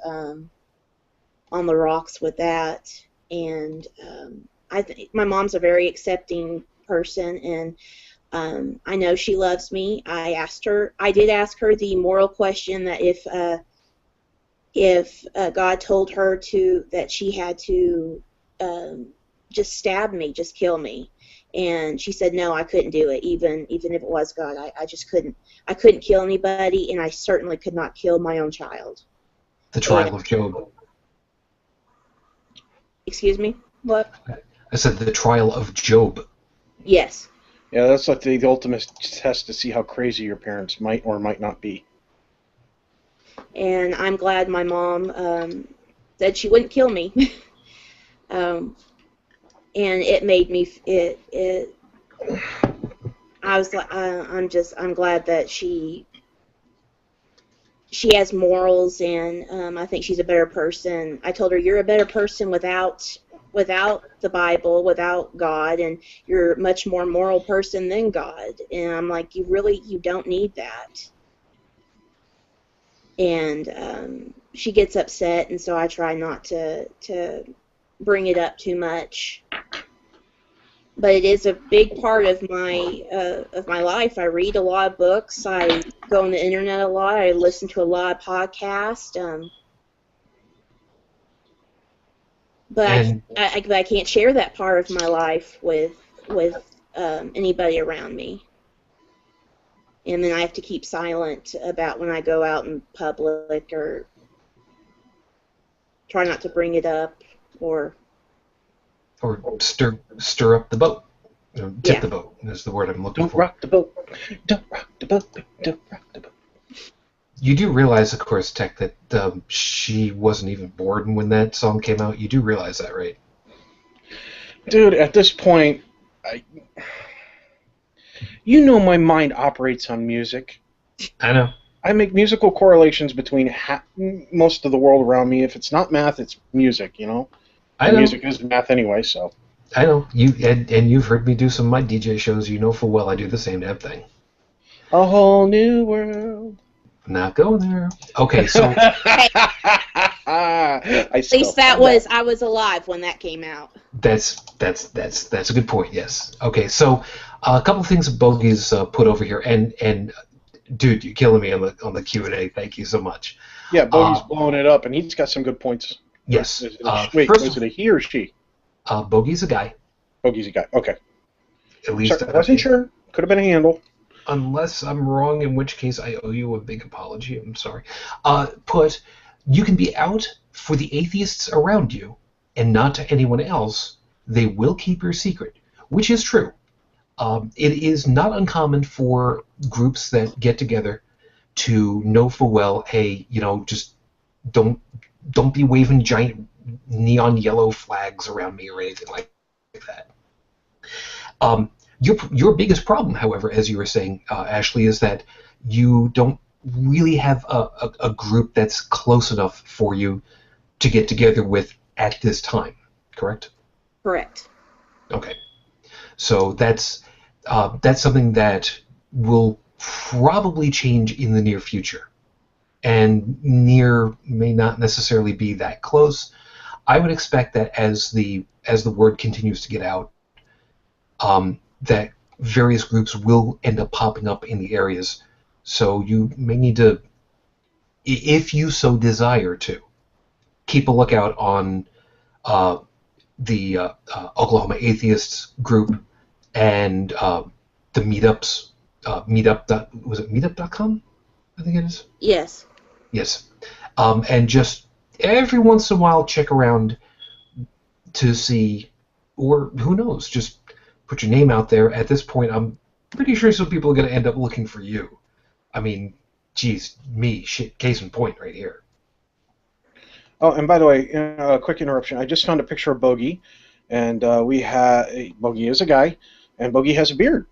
C: on the rocks with that. And I think my mom's a very accepting person, and I know she loves me. I did ask her the moral question, that if God told her that she had to just stab me, just kill me, and she said no, I couldn't do it, even if it was God. I just couldn't. I couldn't kill anybody, and I certainly could not kill my own child.
A: The trial of Job.
C: Excuse me? What?
A: I said the trial of Job.
C: Yes.
B: Yeah, that's like the ultimate test to see how crazy your parents might or might not be.
C: And I'm glad my mom said she wouldn't kill me. And it made me I was like, I'm glad that she has morals, and I think she's a better person. I told her, you're a better person without the Bible, without God, and you're a much more moral person than God. And I'm like, you don't need that. And she gets upset, and so I try not to bring it up too much. But it is a big part of my life. I read a lot of books. I go on the internet a lot. I listen to a lot of podcasts. But I can't share that part of my life with anybody around me. And then I have to keep silent about when I go out in public, or try not to bring it up or
A: stir up the boat. Tip
C: Yeah.
A: the boat is the word I'm looking
B: Don't
A: for.
B: rock the boat. Don't rock the boat. Don't rock the boat.
A: You do realize, of course, Tech, that she wasn't even born when that song came out. You do realize that, right?
B: Dude, at this point, you know my mind operates on music.
A: I know.
B: I make musical correlations between most of the world around me. If it's not math, it's music, you know?
A: I know.
B: Music is math anyway, so.
A: I know. And you've heard me do some of my DJ shows. You know full well I do the same damn thing.
B: A whole new world.
A: Not going there. Okay, so
C: At least that was I was alive when that came out.
A: that's a good point. Yes. Okay, so a couple of things Bogey's put over here, and dude, you're killing me on the Q&A. Thank you so much.
B: Yeah, Bogey's blowing it up, and he's got some good points.
A: Yes.
B: Wait,
A: first,
B: was it a he or she?
A: Bogey's a guy.
B: Bogey's a guy. Okay.
A: At least
B: Sorry, I wasn't sure. Could have been a handle.
A: Unless I'm wrong, in which case I owe you a big apology. I'm sorry. You can be out for the atheists around you and not to anyone else. They will keep your secret, which is true. It is not uncommon for groups that get together to know full well, hey, just don't be waving giant neon yellow flags around me or anything like that. Your biggest problem, however, as you were saying, Ashley, is that you don't really have a group that's close enough for you to get together with at this time, correct?
C: Correct.
A: Okay. So that's something that will probably change in the near future. And near may not necessarily be that close. I would expect that as the word continues to get out, that various groups will end up popping up in the areas. So you may need to, if you so desire to, keep a lookout on the Oklahoma Atheists group and the meetups. Was it meetup.com? I think it is.
C: Yes.
A: Yes. And just every once in a while check around to see, or who knows, just put your name out there. At this point, I'm pretty sure some people are going to end up looking for you. I mean, geez, case in point right here.
B: Oh, and by the way, a quick interruption. I just found a picture of Bogey, and Bogey is a guy, and Bogey has a beard.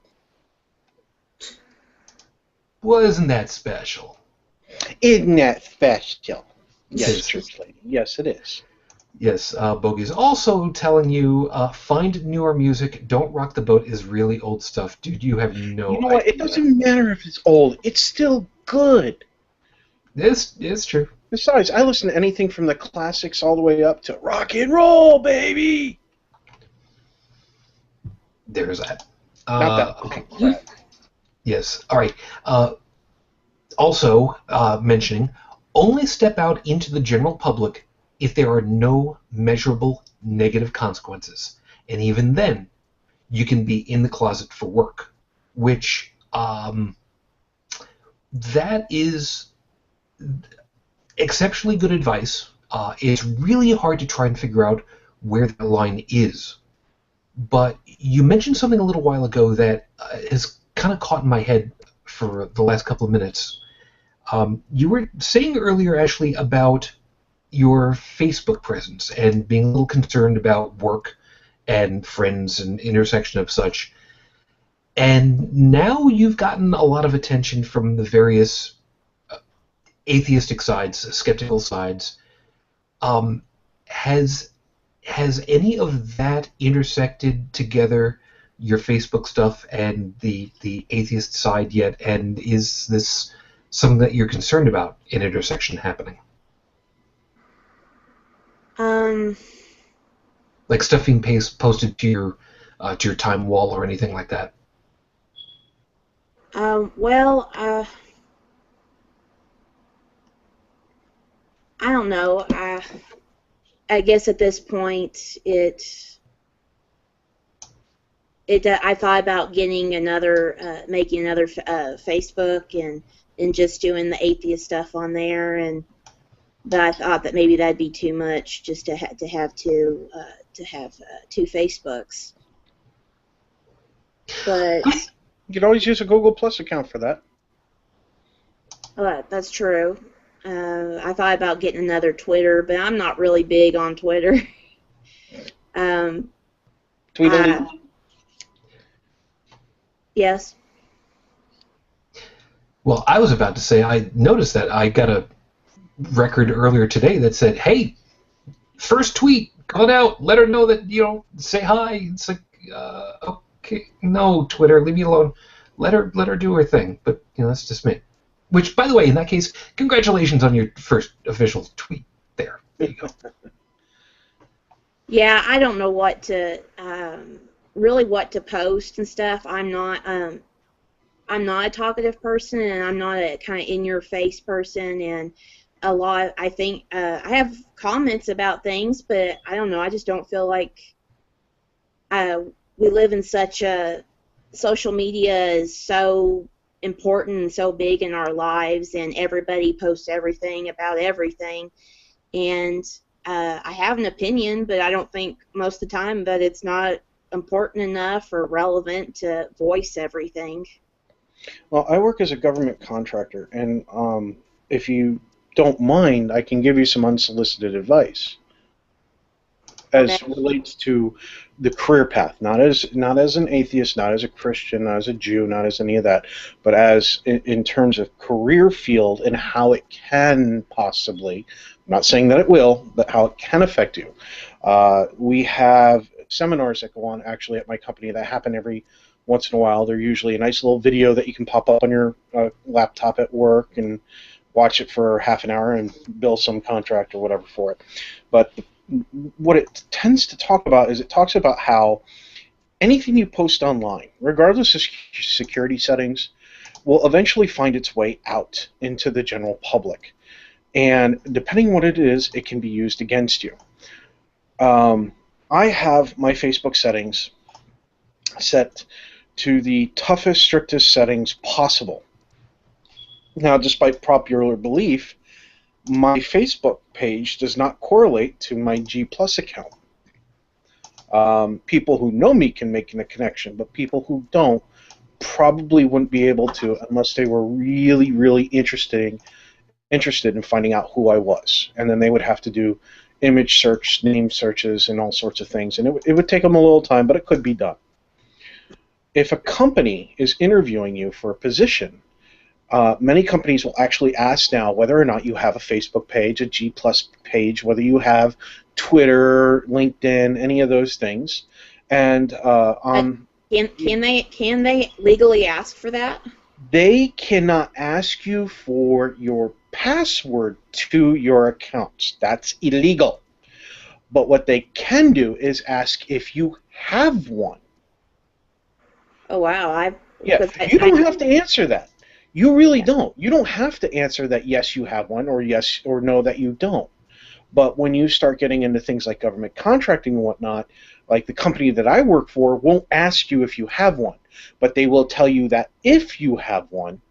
A: Well, isn't that special?
B: Isn't that special? Yes,
A: Yes.
B: church lady. Yes, it is.
A: Yes, Bogey's also telling you, find newer music. Don't Rock the Boat is really old stuff. Dude, you have no
B: You know what?
A: idea.
B: It doesn't matter if it's old. It's still good.
A: It's true.
B: Besides, I listen to anything from the classics all the way up to rock and roll, baby.
A: There's that.
B: Not that. Okay.
A: Yes. All right. Also, mentioning, only step out into the general public if there are no measurable negative consequences. And even then, you can be in the closet for work, which that is exceptionally good advice. It's really hard to try and figure out where that line is. But you mentioned something a little while ago that has kind of caught in my head for the last couple of minutes. You were saying earlier, Ashley, about your Facebook presence and being a little concerned about work and friends and intersection of such. And now you've gotten a lot of attention from the various atheistic sides, skeptical sides. Has any of that intersected together, your Facebook stuff and the atheist side yet? And is this something that you're concerned about, an intersection happening? Like stuff being posted to your time wall or anything like that?
C: Well, I don't know. I guess at this point, I thought about getting making another Facebook and just doing the atheist stuff on there, and but I thought that maybe that'd be too much just to have two Facebooks. But
B: You could always use a Google Plus account for that.
C: that's true. I thought about getting another Twitter, but I'm not really big on Twitter.
B: Tweedledee.
C: Yes.
A: Well, I was about to say, I noticed that I got a record earlier today that said, hey, first tweet, got out, let her know that, say hi. It's like, okay, no, Twitter, leave me alone. Let her do her thing. But, that's just me. Which, by the way, in that case, congratulations on your first official tweet there. There you go.
C: Yeah, I don't know what to post and stuff. I'm not a talkative person, and I'm not a kind of in-your-face person, and I think I have comments about things, but I don't know, I just don't feel like we live in such a, social media is so important and so big in our lives, and everybody posts everything about everything, and I have an opinion, but I don't think most of the time that it's not important enough or relevant to voice everything.
B: Well, I work as a government contractor, and if you don't mind, I can give you some unsolicited advice as relates to the career path, not as an atheist, not as a Christian, not as a Jew, not as any of that, but as in terms of career field and how it can possibly, I'm not saying that it will, but how it can affect you. We have seminars that go on actually at my company that happen every once in a while. They're usually a nice little video that you can pop up on your laptop at work and watch it for half an hour and bill some contract or whatever for it. But what it tends to talk about is it talks about how anything you post online, regardless of security settings, will eventually find its way out into the general public. And depending on what it is, it can be used against you. I have my Facebook settings set to the toughest, strictest settings possible. Now, despite popular belief, my Facebook page does not correlate to my G Plus account. People who know me can make a connection, but people who don't probably wouldn't be able to unless they were really, really interested in finding out who I was. And then they would have to do image search, name searches, and all sorts of things. And it would take them a little time, but it could be done. If a company is interviewing you for a position, many companies will actually ask now whether or not you have a Facebook page, a G Plus page, whether you have Twitter, LinkedIn, any of those things. And
C: can they legally ask for that?
B: They cannot ask you for your password to your accounts. That's illegal. But what they can do is ask if you have one.
C: Oh wow!
B: You don't have to answer that. You really don't. You don't have to answer that yes you have one or yes or no that you don't. But when you start getting into things like government contracting and whatnot, like the company that I work for won't ask you if you have one, but they will tell you that if you have one,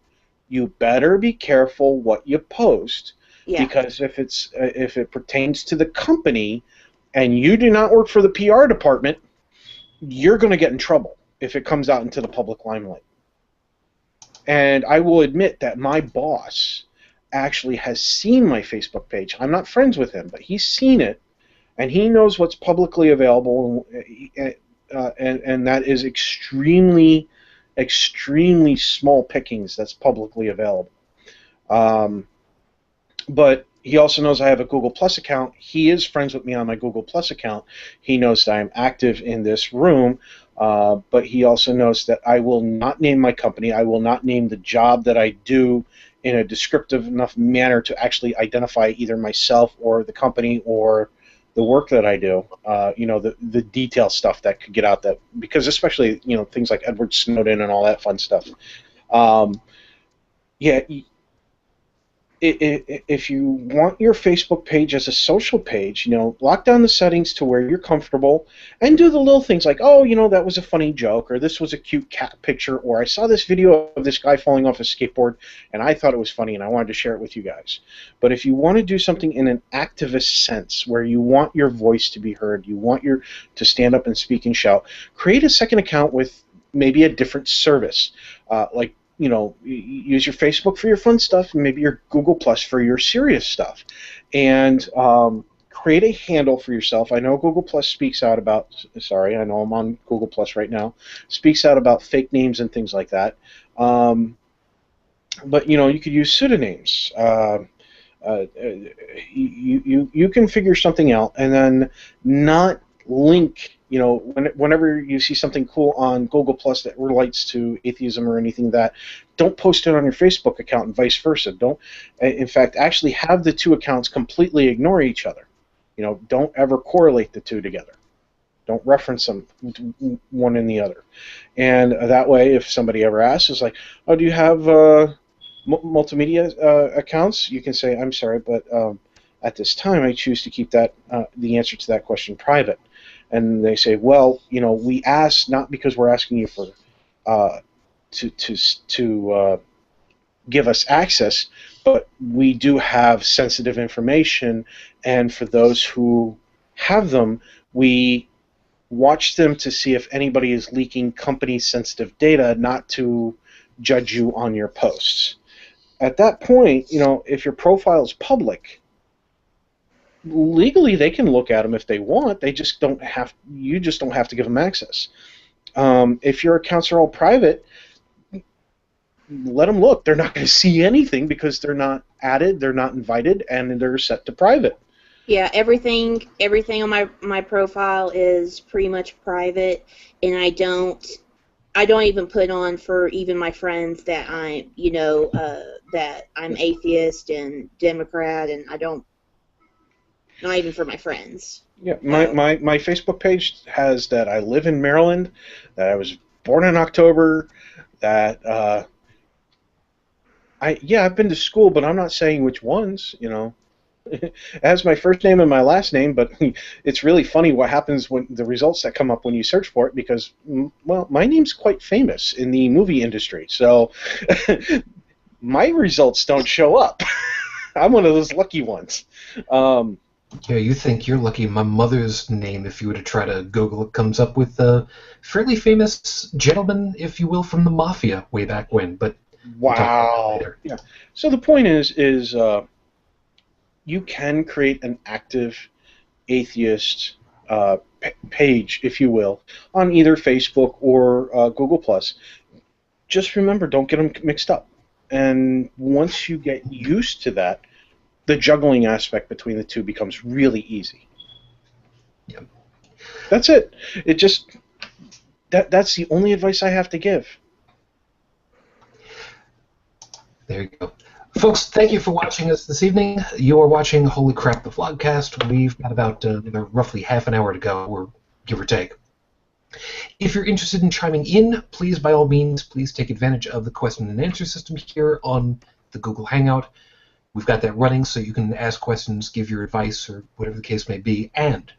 B: you better be careful what you post, because if it pertains to the company and you do not work for the PR department, you're going to get in trouble if it comes out into the public limelight. And I will admit that my boss actually has seen my Facebook page. I'm not friends with him, but he's seen it, and he knows what's publicly available, and that is extremely, extremely small pickings that's publicly available. But he also knows I have a Google Plus account. He is friends with me on my Google Plus account. He knows that I'm active in this room, but he also knows that I will not name my company. I will not name the job that I do in a descriptive enough manner to actually identify either myself or the company or the work that I do. The detail stuff that could get out, that because especially things like Edward Snowden and all that fun stuff. if you want your Facebook page as a social page, lock down the settings to where you're comfortable and do the little things like, oh, that was a funny joke, or this was a cute cat picture, or I saw this video of this guy falling off a skateboard and I thought it was funny and I wanted to share it with you guys. But if you want to do something in an activist sense where you want your voice to be heard, you want to stand up and speak and shout, create a second account with maybe a different service, like use your Facebook for your fun stuff and maybe your Google Plus for your serious stuff. And create a handle for yourself. I know Google Plus speaks out about, sorry, I know I'm on Google Plus right now, speaks out about fake names and things like that. But, you could use pseudonyms. You can figure something out and then not link, whenever you see something cool on Google Plus that relates to atheism or anything that, don't post it on your Facebook account and vice versa. Don't, in fact, actually have the two accounts completely ignore each other. Don't ever correlate the two together. Don't reference them one in the other. And that way, if somebody ever asks, it's like, oh, do you have multimedia accounts? You can say, I'm sorry, but at this time I choose to keep that the answer to that question private. And they say, well, we ask not because we're asking you for to give us access, but we do have sensitive information, and for those who have them, we watch them to see if anybody is leaking company-sensitive data, not to judge you on your posts. At that point, if your profile is public, legally they can look at them if they want. They just don't have. You just don't have to give them access. If your accounts are all private, let them look. They're not going to see anything because they're not added, they're not invited, and they're set to private.
C: Yeah, everything on my profile is pretty much private, and I don't even put on for even my friends that I'm that I'm atheist and Democrat, and I don't. Not even for my friends.
B: Yeah, my Facebook page has that I live in Maryland, that I was born in October, that I've been to school, but I'm not saying which ones. It has my first name and my last name, but it's really funny what happens when the results that come up when you search for it, because, well, my name's quite famous in the movie industry, so my results don't show up. I'm one of those lucky ones.
A: Yeah, you think you're lucky. My mother's name, if you were to try to Google it, comes up with a fairly famous gentleman, if you will, from the Mafia way back when. But
B: wow. Yeah. So the point is you can create an active atheist page, if you will, on either Facebook or Google Plus. Just remember, don't get them mixed up. And once you get used to that, the juggling aspect between the two becomes really easy.
A: Yep.
B: That's it. It just that's the only advice I have to give.
A: There you go. Folks, thank you for watching us this evening. You are watching Holy Crap, the VlogCast. We've got about roughly half an hour to go, or give or take. If you're interested in chiming in, please, by all means, please take advantage of the question and answer system here on the Google Hangout. We've got that running so you can ask questions, give your advice, or whatever the case may be. And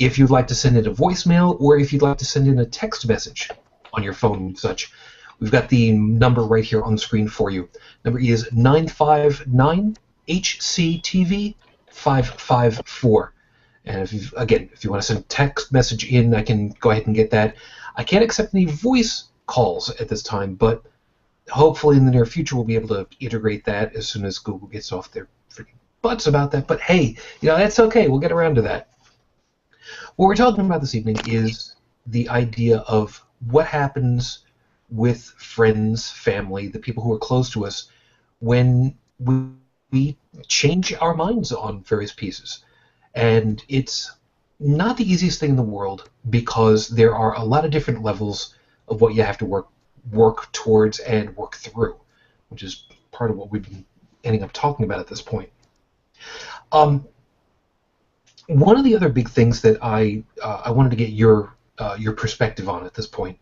A: if you'd like to send in a voicemail, or if you'd like to send in a text message on your phone and such, we've got the number right here on the screen for you. Number is 959-HCTV-554. And if you want to send a text message in, I can go ahead and get that. I can't accept any voice calls at this time, but hopefully in the near future we'll be able to integrate that as soon as Google gets off their freaking butts about that. But hey, that's okay. We'll get around to that. What we're talking about this evening is the idea of what happens with friends, family, the people who are close to us, when we change our minds on various pieces. And it's not the easiest thing in the world, because there are a lot of different levels of what you have to work towards and work through, which is part of what we've been ending up talking about at this point. One of the other big things that I wanted to get your perspective on at this point,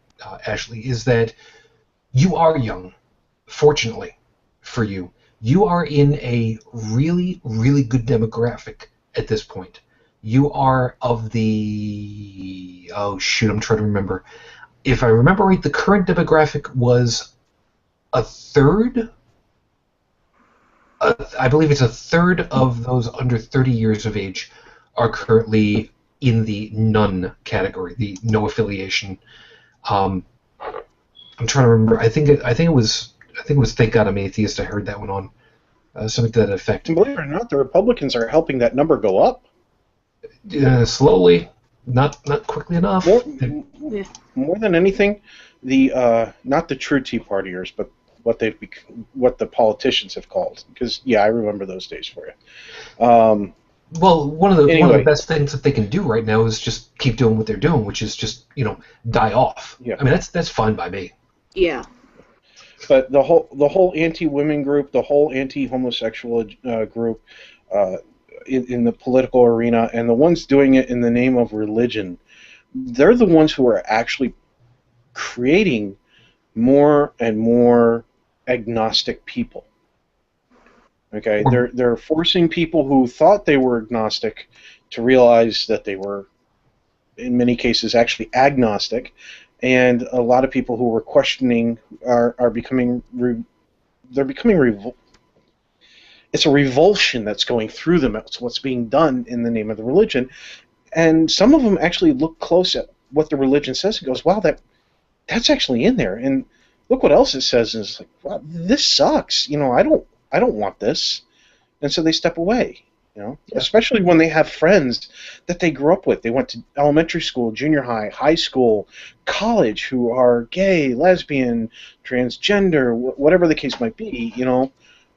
A: Ashley, is that you are young. Fortunately for you, you are in a really, really good demographic at this point. You are of the... Oh, shoot, I'm trying to remember. If I remember right, the current demographic was a third. I believe it's a third of those under 30 years of age are currently in the none category, the no affiliation. I'm trying to remember. I think it was Thank God I'm Atheist. I heard that one on something to that effect.
B: And believe it or not, the Republicans are helping that number go up.
A: Slowly, not quickly enough.
B: More than anything, the not the true Tea Partiers, but what the politicians have called. Because I remember those days for you.
A: Well, one of the best things that they can do right now is just keep doing what they're doing, which is just die off.
B: Yeah.
A: I mean that's fine by me.
C: Yeah.
B: But the whole anti-women group, the whole anti-homosexual group in the political arena, and the ones doing it in the name of religion, they're the ones who are actually creating more and more agnostic people. Okay, they're forcing people who thought they were agnostic to realize that they were, in many cases, actually agnostic. And a lot of people who were questioning are becoming it's a revulsion that's going through them. It's what's being done in the name of the religion. And some of them actually look close at what the religion says and goes, wow, that's actually in there. And look what else it says. And it's like, wow, this sucks. I don't want this. And so they step away. Especially when they have friends that they grew up with. They went to elementary school, junior high, high school, college, who are gay, lesbian, transgender, whatever the case might be,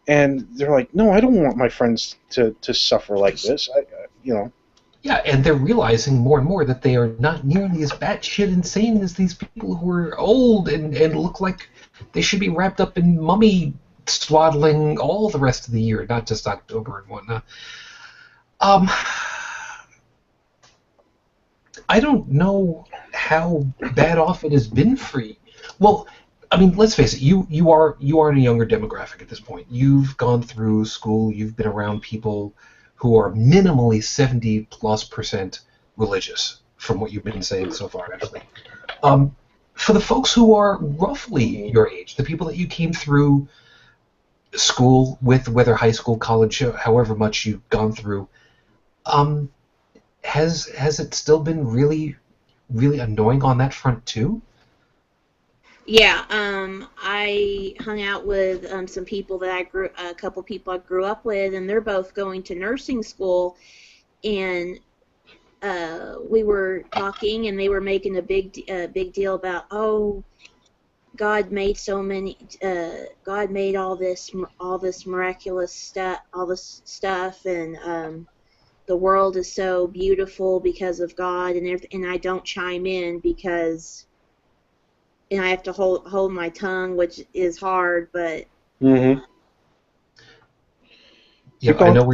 B: and they're like, no, I don't want my friends to suffer like this,
A: Yeah, and they're realizing more and more that they are not nearly as batshit insane as these people who are old and look like they should be wrapped up in mummy swaddling all the rest of the year, not just October and whatnot. I don't know how bad off it has been for you. Well, I mean, let's face it. You are in a younger demographic at this point. You've gone through school. You've been around people who are minimally 70+% religious, from what you've been saying so far, actually. For the folks who are roughly your age, the people that you came through school with, whether high school, college, however much you've gone through, has it still been really, really annoying on that front too?
C: Yeah, I hung out with some people that a couple people I grew up with, and they're both going to nursing school, and we were talking, and they were making a big deal about, oh, God made God made all this miraculous stuff, and the world is so beautiful because of God, and I don't chime in because, and I have to hold my tongue, which is hard, but.
B: Mm-hmm.
A: Yeah, I know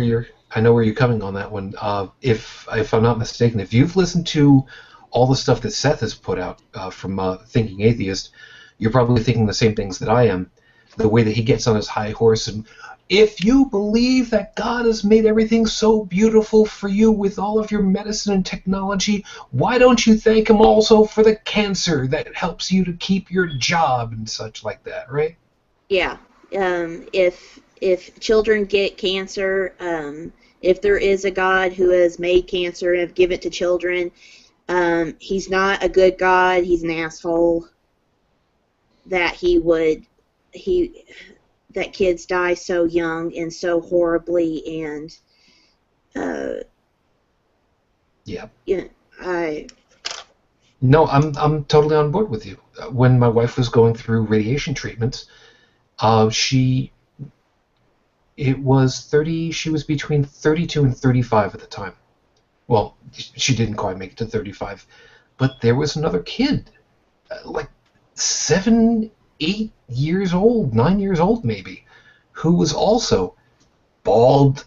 A: where you're coming on that one. If I'm not mistaken, if you've listened to all the stuff that Seth has put out from Thinking Atheist, you're probably thinking the same things that I am. The way that he gets on his high horse and, if you believe that God has made everything so beautiful for you with all of your medicine and technology, why don't you thank him also for the cancer that helps you to keep your job and such like that, right?
C: Yeah. If children get cancer, if there is a God who has made cancer and have given it to children, he's not a good God. He's an asshole. That that kids die so young and so horribly, and
A: No, I'm totally on board with you. When my wife was going through radiation treatments, she was between 32 and 35 at the time. Well, she didn't quite make it to 35, but there was another kid, like 7, 8 years old, 9 years old maybe, who was also bald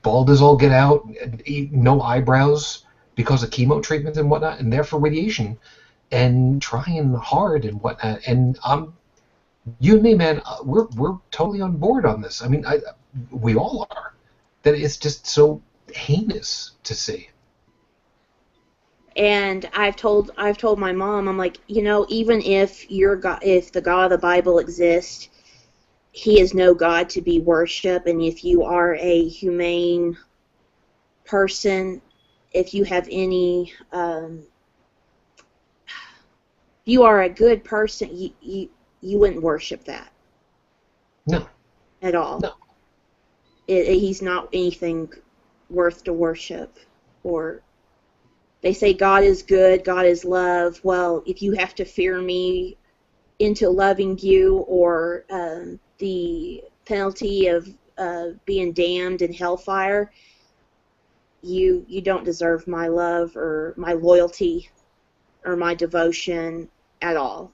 A: as all get out, no eyebrows because of chemo treatment and whatnot, and there for radiation, and trying hard and whatnot. And You and me, man, we're totally on board on this. I mean, we all are. That it's just so heinous to see.
C: And I've told my mom, I'm like, even if if the God of the Bible exists, he is no God to be worshipped. And if you are a humane person, if you have any, you are a good person, you wouldn't worship that.
A: No.
C: At all.
A: No.
C: He's not anything worth to worship. Or they say God is good, God is love. Well, if you have to fear me into loving you, or the penalty of being damned in hellfire, you don't deserve my love or my loyalty or my devotion at all.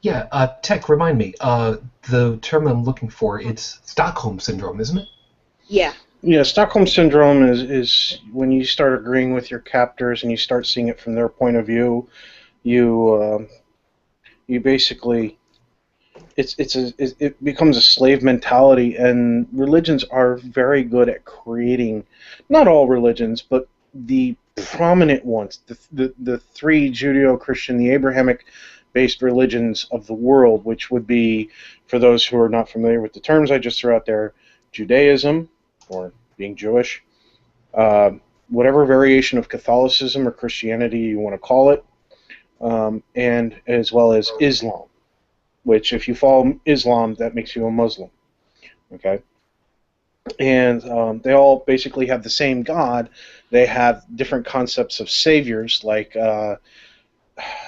A: Yeah, Tech, remind me, the term I'm looking for, it's Stockholm Syndrome, isn't it?
C: Yeah.
B: Yeah, Stockholm Syndrome is when you start agreeing with your captors and you start seeing it from their point of view, you basically, it becomes a slave mentality, and religions are very good at creating, not all religions, but the prominent ones, the three Judeo-Christian, the Abrahamic-based religions of the world, which would be, for those who are not familiar with the terms I just threw out there, Judaism, or being Jewish, whatever variation of Catholicism or Christianity you want to call it, and as well as Islam, which if you follow Islam, that makes you a Muslim. Okay? And they all basically have the same God. They have different concepts of saviors, like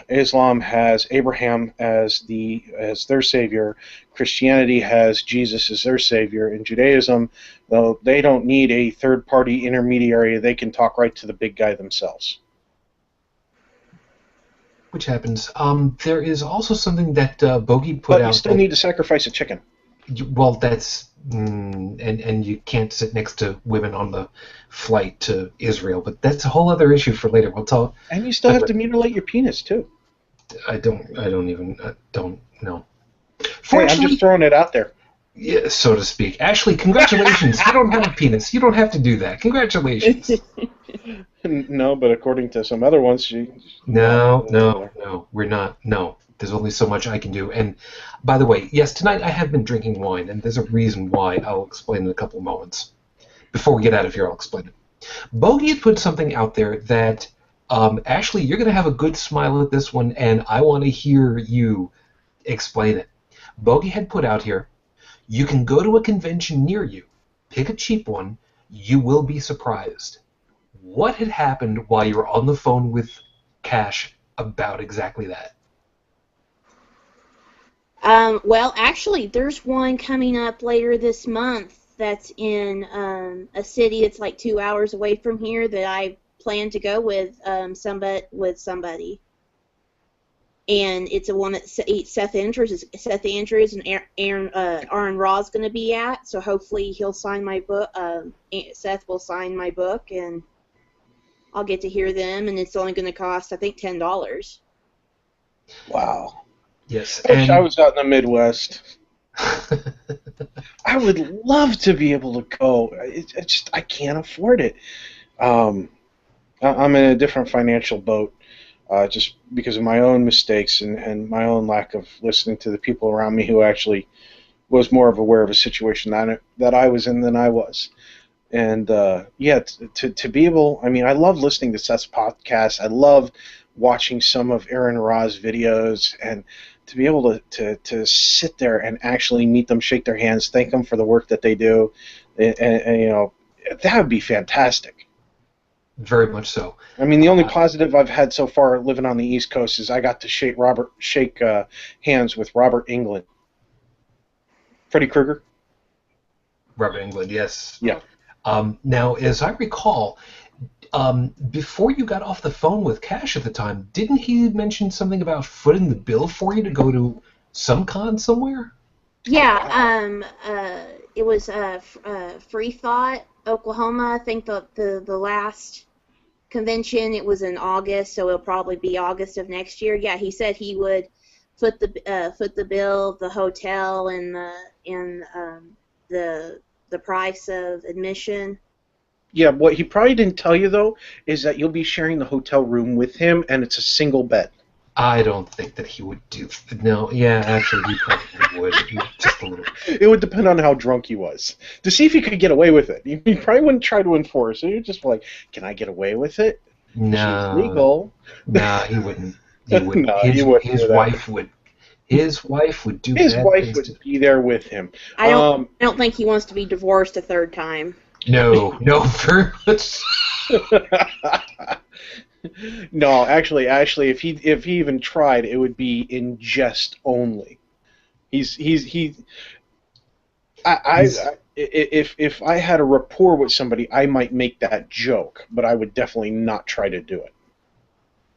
B: Islam has Abraham as their savior, Christianity has Jesus as their savior, and Judaism, though they don't need a third-party intermediary, they can talk right to the big guy themselves.
A: Which happens. There is also something that Bogey put out.
B: But you still need to sacrifice a chicken.
A: Well, that's and you can't sit next to women on the flight to Israel, but that's a whole other issue for later. We'll talk.
B: And you still have to mutilate your penis too.
A: I don't know.
B: Hey, I'm just throwing it out there.
A: Yeah, so to speak. Ashley, congratulations. You don't have a penis. You don't have to do that. Congratulations.
B: No, but according to some other ones,
A: No, we're not. No, there's only so much I can do. And by the way, yes, tonight I have been drinking wine, and there's a reason why. I'll explain in a couple of moments. Before we get out of here, I'll explain it. Bogey had put something out there that, Ashley, you're going to have a good smile at this one, and I want to hear you explain it. Bogey had put out here, you can go to a convention near you, pick a cheap one, you will be surprised. What had happened while you were on the phone with Cash about exactly that?
C: Well, actually, there's one coming up later this month that's in a city that's like 2 hours away from here that I plan to go with somebody. And it's a one that Seth Andrews and Aaron Ra's going to be at. So hopefully he'll sign my book. Seth will sign my book, and I'll get to hear them. And it's only going to cost, I think, $10.
B: Wow.
A: Yes.
B: I wish I was out in the Midwest. I would love to be able to go. I can't afford it. I'm in a different financial boat. Just because of my own mistakes and my own lack of listening to the people around me who actually was more of aware of a situation that I was in than I was. And to be able, I mean, I love listening to Seth's podcast. I love watching some of Aaron Ra's videos, and to be able to sit there and actually meet them, shake their hands, thank them for the work that they do, and you know, that would be fantastic.
A: Very much so.
B: I mean, the only positive I've had so far living on the East Coast is I got to shake hands with Robert Englund. Freddy Krueger?
A: Robert Englund, yes.
B: Yeah.
A: Now, as I recall, before you got off the phone with Cash at the time, didn't he mention something about footing the bill for you to go to some con somewhere?
C: Yeah, it was Free Thought, Oklahoma. I think the last convention, it was in August, so it'll probably be August of next year. Yeah, he said he would foot the bill, the hotel, and the price of admission.
B: Yeah, what he probably didn't tell you, though, is that you'll be sharing the hotel room with him, and it's a single bed.
A: I don't think that he would do. No, yeah, actually, he probably would. Just a little.
B: It would depend on how drunk he was to see if he could get away with it. He probably wouldn't try to enforce it. He'd just be like, "Can I get away with it?
A: No,
B: She's legal."
A: nah, he wouldn't. He wouldn't.
B: No, he wouldn't
A: His
B: do that.
A: wife would. His wife would do.
B: His
A: bad
B: wife
A: things
B: would
A: to-
B: be there with him.
C: I don't think he wants to be divorced a third time.
A: No, very much.
B: No, actually, if he even tried, it would be in jest only. If I had a rapport with somebody, I might make that joke, but I would definitely not try to do it.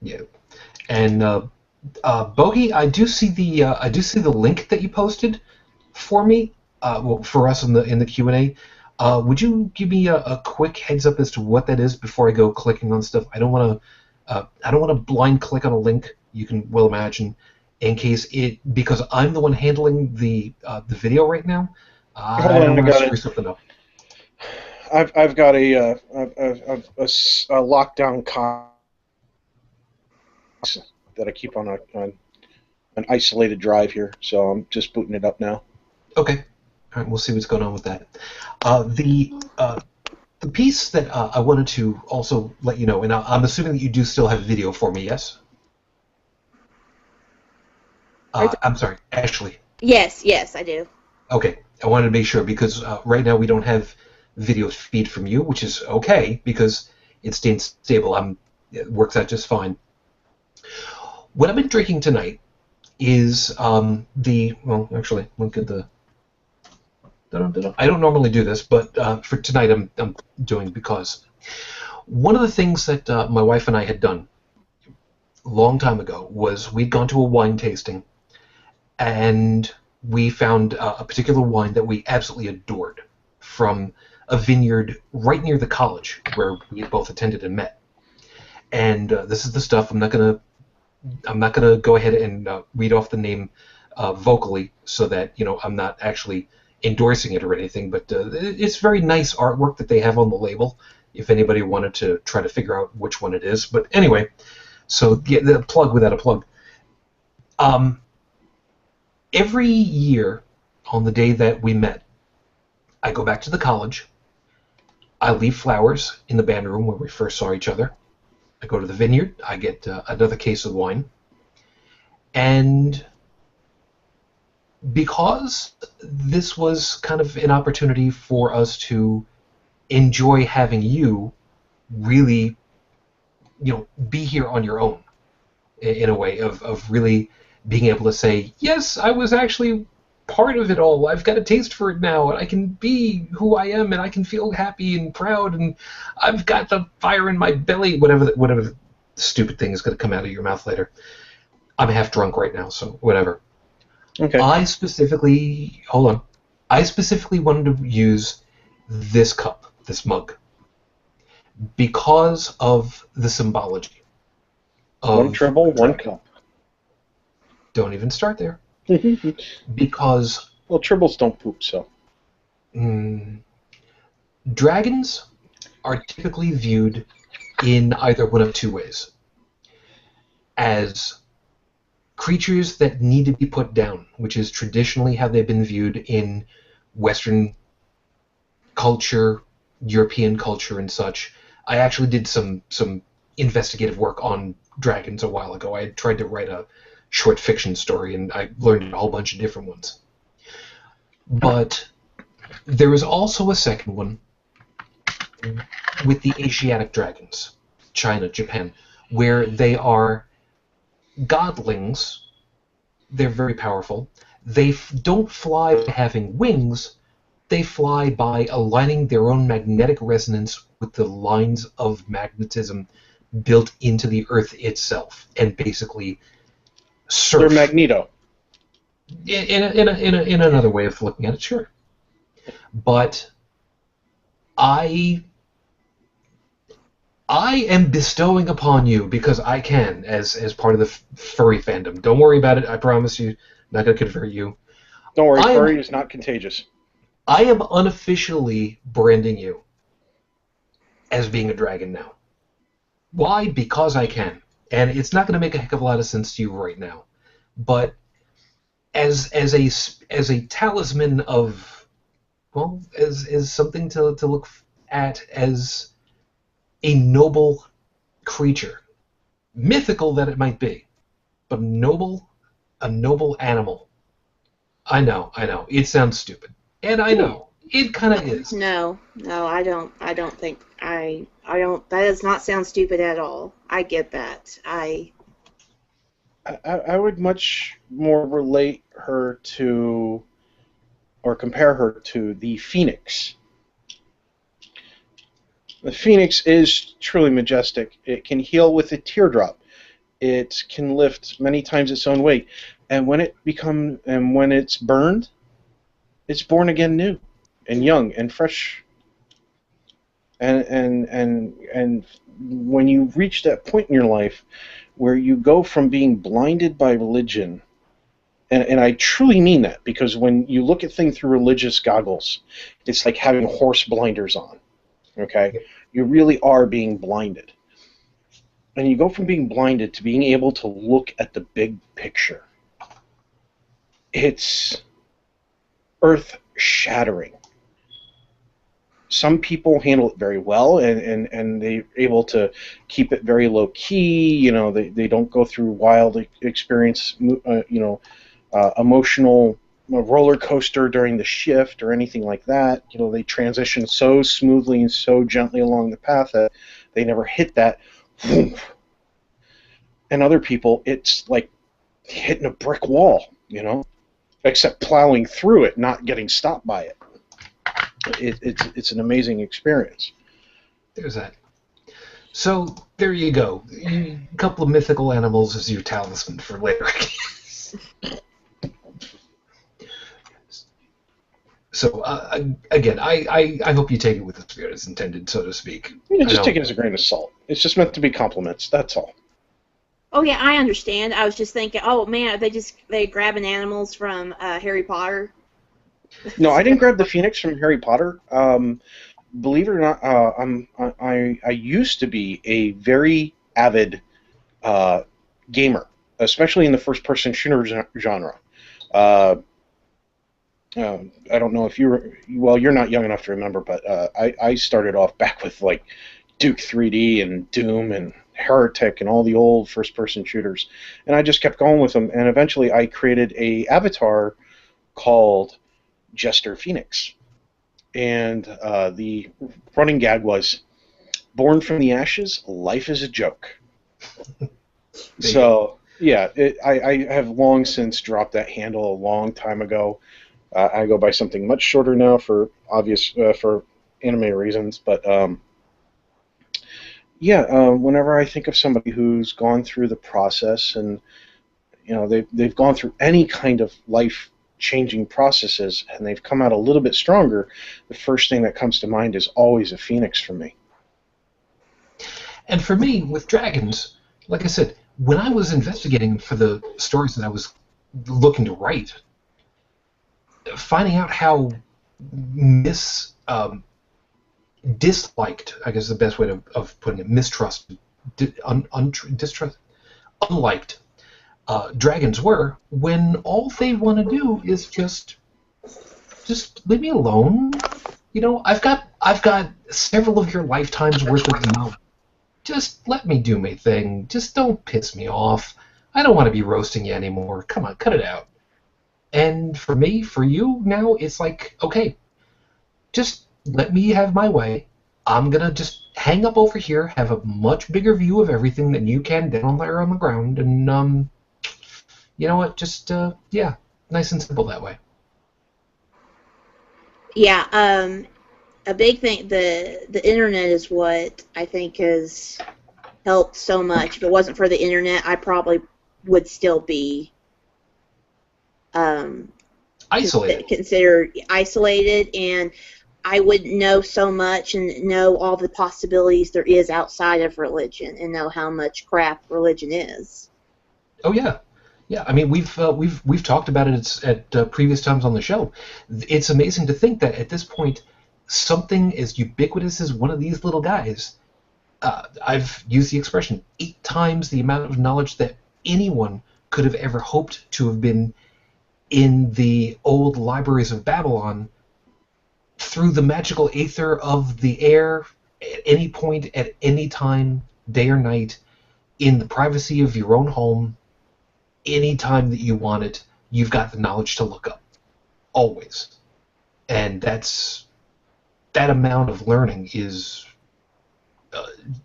A: Yeah, and Bogey, I do see the link that you posted for me. Well, for us in the Q&A. Would you give me a quick heads up as to what that is before I go clicking on stuff? I don't want to blind click on a link. You can well imagine, because I'm the one handling the video right now. I don't want to screw something up.
B: I've got a lockdown that I keep on an isolated drive here, so I'm just booting it up now.
A: Okay. All right, we'll see what's going on with that. The piece that I wanted to also let you know, and I'm assuming that you do still have video for me, yes? I'm sorry, Ashley.
C: Yes, I do.
A: Okay, I wanted to make sure because right now we don't have video feed from you, which is okay because it's staying stable. It works out just fine. What I've been drinking tonight is actually, look at the. I don't normally do this, but for tonight I'm doing because one of the things that my wife and I had done a long time ago was we'd gone to a wine tasting and we found a particular wine that we absolutely adored from a vineyard right near the college where we both attended and met. And this is the stuff. I'm not gonna go ahead and read off the name vocally so that I'm not actually endorsing it or anything, but it's very nice artwork that they have on the label if anybody wanted to try to figure out which one it is. But anyway, so yeah, the plug without a plug. Every year on the day that we met, I go back to the college. I leave flowers in the band room where we first saw each other. I go to the vineyard. I get another case of wine. And because this was kind of an opportunity for us to enjoy having you really, be here on your own in a way of really being able to say, yes, I was actually part of it all. I've got a taste for it now, and I can be who I am, and I can feel happy and proud, and I've got the fire in my belly, whatever stupid thing is going to come out of your mouth later. I'm half drunk right now, so whatever.
B: Okay.
A: I specifically wanted to use this cup, this mug, because of the symbology.
B: One treble, one cup.
A: Don't even start there. Because...
B: Well, tribbles don't poop, so...
A: Dragons are typically viewed in either one of two ways. As creatures that need to be put down, which is traditionally how they've been viewed in Western culture, European culture, and such. I actually did some investigative work on dragons a while ago. I tried to write a short fiction story, and I learned a whole bunch of different ones. But there is also a second one with the Asiatic dragons, China, Japan, where they are godlings. They're very powerful. They don't fly by having wings. They fly by aligning their own magnetic resonance with the lines of magnetism built into the Earth itself, and basically surf.
B: They're Magneto.
A: In another way of looking at it, sure. But I I am bestowing upon you because I can, as part of the furry fandom. Don't worry about it. I promise you, I'm not going to convert you.
B: Don't worry, furry is not contagious.
A: I am unofficially branding you as being a dragon now. Why? Because I can. And it's not going to make a heck of a lot of sense to you right now. But as a talisman of, well, as something to look at as a noble creature, mythical that it might be, but a noble animal. I know, it sounds stupid, and I know it kind of is.
C: No, I don't think I don't. That does not sound stupid at all. I get that. I
B: would much more relate her to, or compare her to, the Phoenix. The Phoenix is truly majestic. It can heal with a teardrop. It can lift many times its own weight, and when it's burned, it's born again new, and young and fresh. And when you reach that point in your life where you go from being blinded by religion, and I truly mean that, because when you look at things through religious goggles, it's like having horse blinders on. Okay? You really are being blinded. And you go from being blinded to being able to look at the big picture. It's earth-shattering. Some people handle it very well, and they're able to keep it very low-key. You know, they don't go through wild experience, emotional roller coaster during the shift or anything like that. You know, they transition so smoothly and so gently along the path that they never hit that. And other people, it's like hitting a brick wall, you know, except plowing through it, not getting stopped by it. It's an amazing experience.
A: There's that. So there you go. A couple of mythical animals as your talisman for later. So again, I hope you take it with the spirit as intended, so to speak.
B: Yeah, just take it as a grain of salt. It's just meant to be compliments. That's all.
C: Oh yeah, I understand. I was just thinking, oh man, they grabbing animals from Harry Potter.
B: No, I didn't grab the Phoenix from Harry Potter. Believe it or not, I used to be a very avid gamer, especially in the first-person shooter genre. I don't know if you're not young enough to remember, but I started off back with like Duke 3D and Doom and Heretic and all the old first-person shooters, and I just kept going with them. And eventually, I created a avatar called Jester Phoenix, and the running gag was, "Born from the ashes, life is a joke." So yeah, I have long since dropped that handle a long time ago. I go by something much shorter now for anime reasons, but whenever I think of somebody who's gone through the process, and you know they've gone through any kind of life-changing processes, and they've come out a little bit stronger, the first thing that comes to mind is always a Phoenix for me.
A: And for me, with dragons, like I said, when I was investigating for the stories that I was looking to write, finding out how disliked, I guess is the best way of putting it, mistrust, distrust, unliked dragons were, when all they want to do is just leave me alone. You know, I've got several of your lifetimes worth of knowledge. Just let me do my thing. Just don't piss me off. I don't want to be roasting you anymore. Come on, cut it out. And for me, for you, now it's like, okay, just let me have my way. I'm going to just hang up over here, have a much bigger view of everything than you can down there on the ground, and, you know what, just, nice and simple that way.
C: Yeah, a big thing, the internet is what I think has helped so much. If it wasn't for the internet, I probably would still be
A: isolated.
C: Considered isolated, and I would know so much and know all the possibilities there is outside of religion and know how much crap religion is.
A: Oh yeah, yeah. I mean, we've talked about it at previous times on the show. It's amazing to think that at this point, something as ubiquitous as one of these little guys. I've used the expression 8 times the amount of knowledge that anyone could have ever hoped to have been in the old libraries of Babylon through the magical aether of the air at any point, at any time, day or night, in the privacy of your own home, any time that you want it, you've got the knowledge to look up. Always. And that amount of learning is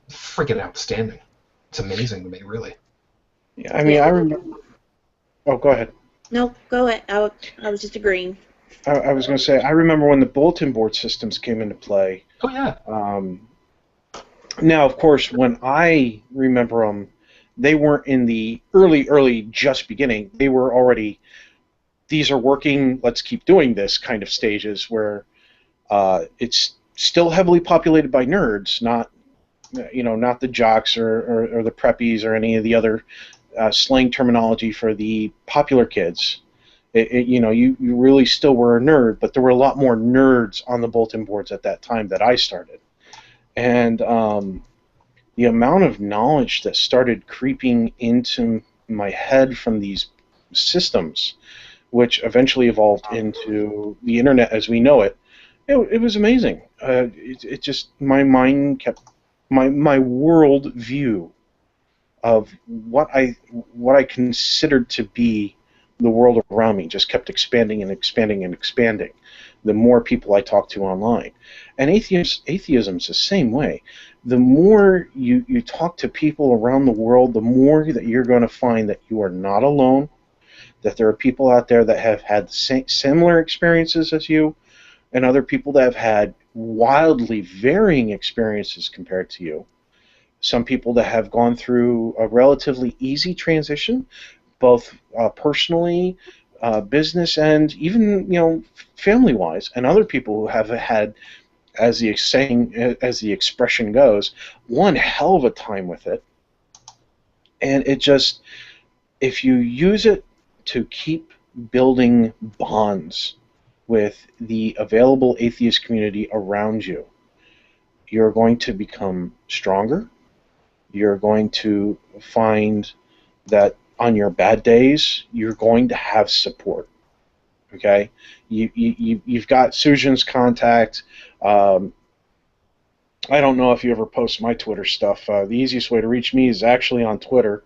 A: freaking outstanding. It's amazing to me, really.
B: Yeah, I mean, I remember. Oh, go ahead.
C: No, go ahead. I was just agreeing.
B: I was going to say, I remember when the bulletin board systems came into play.
A: Oh, yeah.
B: Now, of course, when I remember them, they weren't in the early just beginning. They were already, these are working, let's keep doing this kind of stages where it's still heavily populated by nerds, not the jocks or the preppies or any of the other slang terminology for the popular kids. You really still were a nerd, but there were a lot more nerds on the bulletin boards at that time that I started. And the amount of knowledge that started creeping into my head from these systems, which eventually evolved into the internet as we know it, it was amazing. It just, my mind kept, my world view of what I considered to be the world around me just kept expanding and expanding and expanding the more people I talked to online. And atheism's the same way. The more you talk to people around the world, the more that you're going to find that you are not alone, that there are people out there that have had similar experiences as you, and other people that have had wildly varying experiences compared to you. Some people that have gone through a relatively easy transition, both personally, business, and even family-wise, and other people who have had, as the expression goes, one hell of a time with it. And it just, if you use it to keep building bonds with the available atheist community around you, you're going to become stronger. You're going to find that on your bad days, you're going to have support. Okay, you've got Sujan's contact. I don't know if you ever post my Twitter stuff. The easiest way to reach me is actually on Twitter,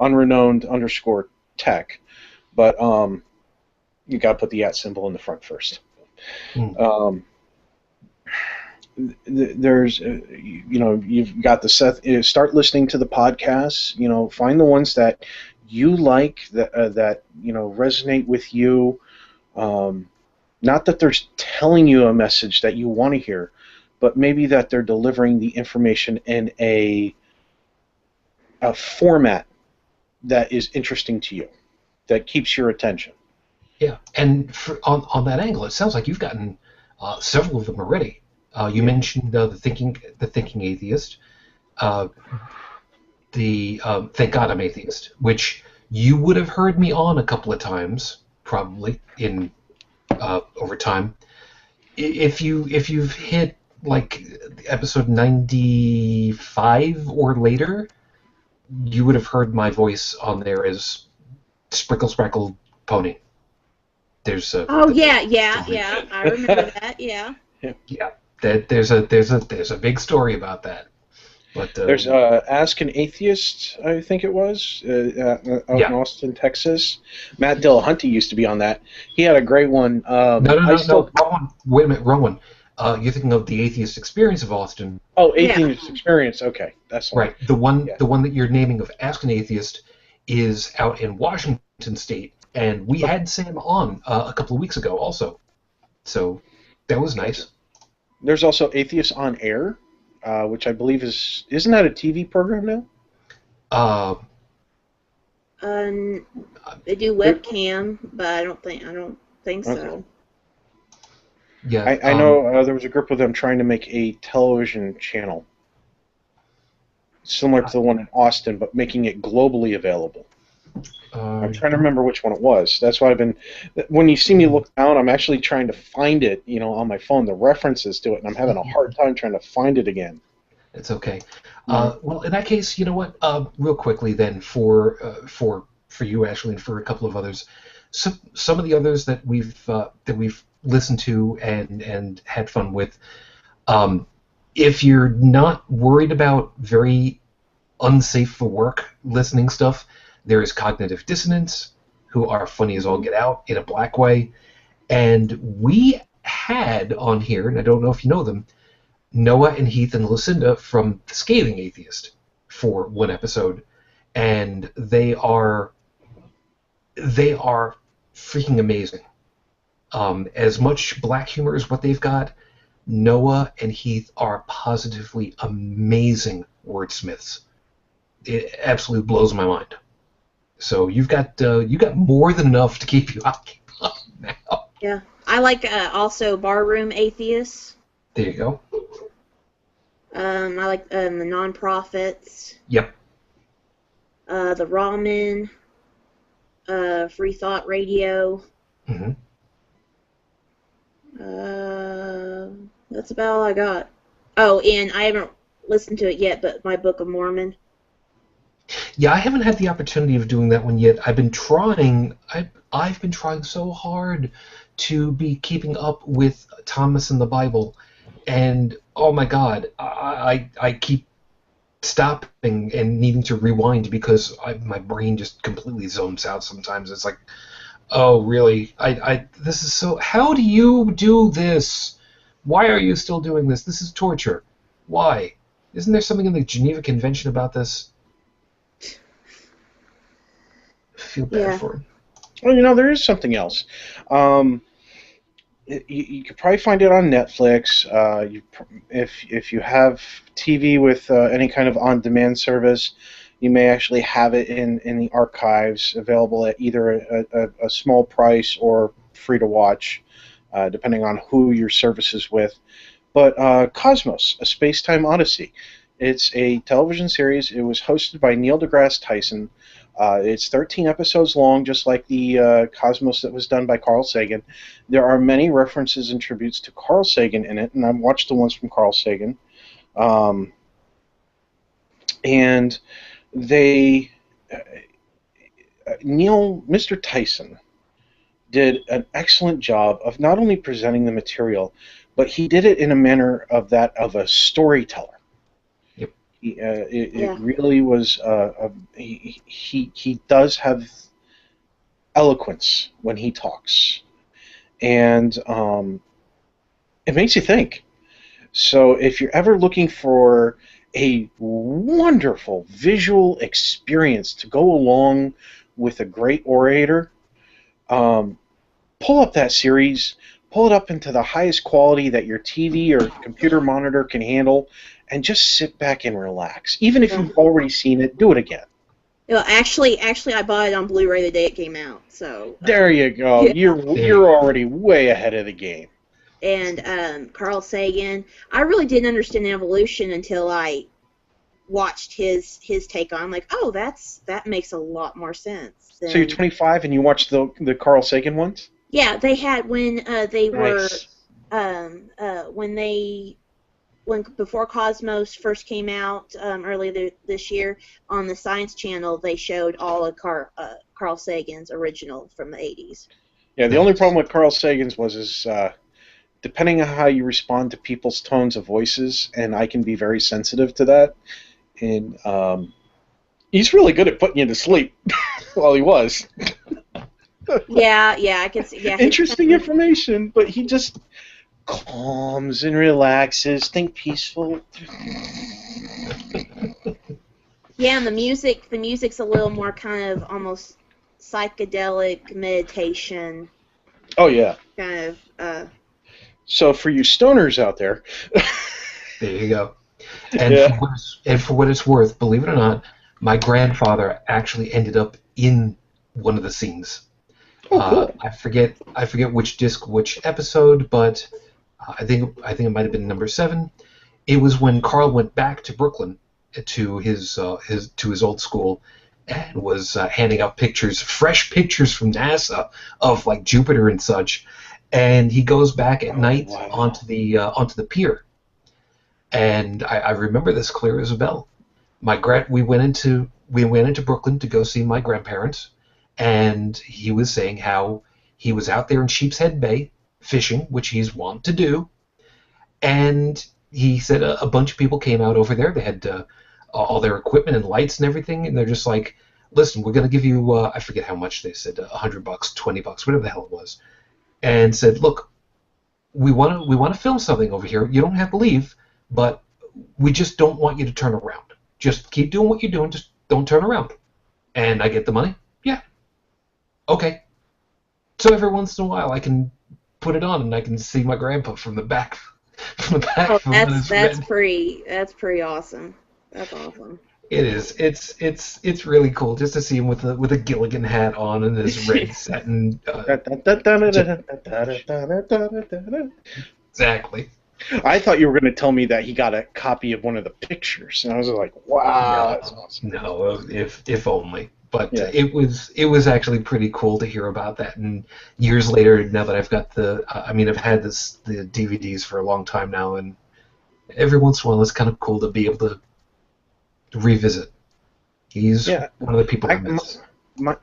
B: unrenowned_tech. But you got to put the @ symbol in the front first. There's, you've got the start listening to the podcasts. Find the ones that you like, that resonate with you. Not that they're telling you a message that you want to hear, but maybe that they're delivering the information in a format that is interesting to you, that keeps your attention.
A: Yeah, and on that angle, it sounds like you've gotten several of them already. You mentioned the thinking atheist, the Thank God I'm Atheist, which you would have heard me on a couple of times, probably in over time. If you've hit like episode 95 or later, you would have heard my voice on there as Sprinkle Sprackle Pony. There's a
C: yeah. I remember that. Yeah.
A: Yeah. There's a big story about that. But
B: there's Ask an Atheist, I think it was, out in Austin, Texas. Matt Dillahunty used to be on that. He had a great one.
A: No, wrong one. Wait a minute, wrong one. You're thinking of the Atheist Experience of Austin.
B: Oh, Atheist Experience. Okay, that's
A: right. The one that you're naming of Ask an Atheist is out in Washington State, and we had Sam on a couple of weeks ago also. So that was nice.
D: There's also Atheists On Air, which I believe isn't that a TV program now?
C: They do webcam, but I don't think so.
A: Yeah.
B: I know there was a group of them trying to make a television channel similar to the one in Austin, but making it globally available. I'm trying to remember which one it was. That's why I've been. When you see me look down, I'm actually trying to find it, on my phone, the references to it, and I'm having a hard time trying to find it again.
A: It's okay. Well, in that case, you know what? Real quickly then, for you, Ashley, and for a couple of others, some of the others that we've listened to and had fun with. If you're not worried about very unsafe for work listening stuff, there is Cognitive Dissonance, who are funny as all get out in a black way, and we had on here, and I don't know if you know them, Noah and Heath and Lucinda from The Scathing Atheist for one episode, and they are freaking amazing. As much black humor as what they've got, Noah and Heath are positively amazing wordsmiths. It absolutely blows my mind. So you got more than enough to keep you occupied now.
C: Yeah, I like also Barroom Atheists.
A: There you go.
C: I like the Nonprofits.
A: Yep.
C: The Ramen. Free Thought Radio.
A: Mm-hmm.
C: That's about all I got. Oh, and I haven't listened to it yet, but my Book of Mormon.
A: Yeah, I haven't had the opportunity of doing that one yet. I've been trying. I've been trying so hard to be keeping up with Thomas and the Bible, and oh my God, I keep stopping and needing to rewind because my brain just completely zones out sometimes. It's like, oh really? This is so. How do you do this? Why are you still doing this? This is torture. Why? Isn't there something in the Geneva Convention about this? I feel bad for him.
B: Well, there is something else. You could probably find it on Netflix. If you have TV with any kind of on-demand service, you may actually have it in the archives, available at either a small price or free to watch, depending on who your service is with. But Cosmos, A Space-Time Odyssey. It's a television series. It was hosted by Neil deGrasse Tyson. It's 13 episodes long, just like the Cosmos that was done by Carl Sagan. There are many references and tributes to Carl Sagan in it, and I've watched the ones from Carl Sagan. And Mr. Tyson did an excellent job of not only presenting the material, but he did it in a manner of a storyteller. It really was. He does have eloquence when he talks, and it makes you think. So if you're ever looking for a wonderful visual experience to go along with a great orator, pull up that series, pull it up into the highest quality that your TV or computer monitor can handle, and just sit back and relax. Even if you've already seen it, do it again.
C: Well, actually, I bought it on Blu-ray the day it came out. So
B: there you go. Yeah. You're already way ahead of the game.
C: And Carl Sagan, I really didn't understand evolution until I watched his take on it. I'm like, oh, that makes a lot more sense.
B: So you're 25 and you watched the Carl Sagan ones?
C: Yeah, they had when they
B: nice.
C: were before Cosmos first came out earlier this year on the Science Channel, they showed all of Carl Sagan's original from the 80s.
B: Yeah, the only problem with Carl Sagan's is depending on how you respond to people's tones of voices, and I can be very sensitive to that. And he's really good at putting you to sleep. Well, he was.
C: Yeah, I can see. Yeah,
B: interesting information, but he just calms and relaxes. Think peaceful.
C: Yeah, and the music's a little more kind of almost psychedelic meditation.
B: Oh yeah.
C: Kind of.
B: So for you stoners out there.
A: There you go. And for what it's worth, believe it or not, my grandfather actually ended up in one of the scenes.
B: Oh, cool.
A: I forget which disc, which episode, but I think it might have been number 7. It was when Carl went back to Brooklyn to his old school and was handing out pictures, fresh pictures from NASA of like Jupiter and such. And he goes back at night onto the pier. And I remember this clear as a bell. We went into Brooklyn to go see my grandparents, and he was saying how he was out there in Sheepshead Bay fishing, which he's wont to do, and he said a bunch of people came out over there. They had all their equipment and lights and everything, and they're just like, listen, we're going to give you, I forget how much they said, $100, $20, whatever the hell it was, and said, look, we want to film something over here. You don't have to leave, but we just don't want you to turn around. Just keep doing what you're doing. Just don't turn around. And I get the money? Yeah. Okay. So every once in a while I can put it on and I can see my grandpa from the back.
C: Oh, that's pretty awesome. That's awesome.
A: It is. It's really cool just to see him with a Gilligan hat on and his red satin. Exactly.
B: I thought you were going to tell me that he got a copy of one of the pictures, and I was like, "Wow, that's awesome."
A: No, if only. But
B: Yeah.
A: it was actually pretty cool to hear about that. And years later, now that I've got I've had the DVDs for a long time now, and every once in a while, it's kind of cool to be able to revisit. He's one of the people I miss.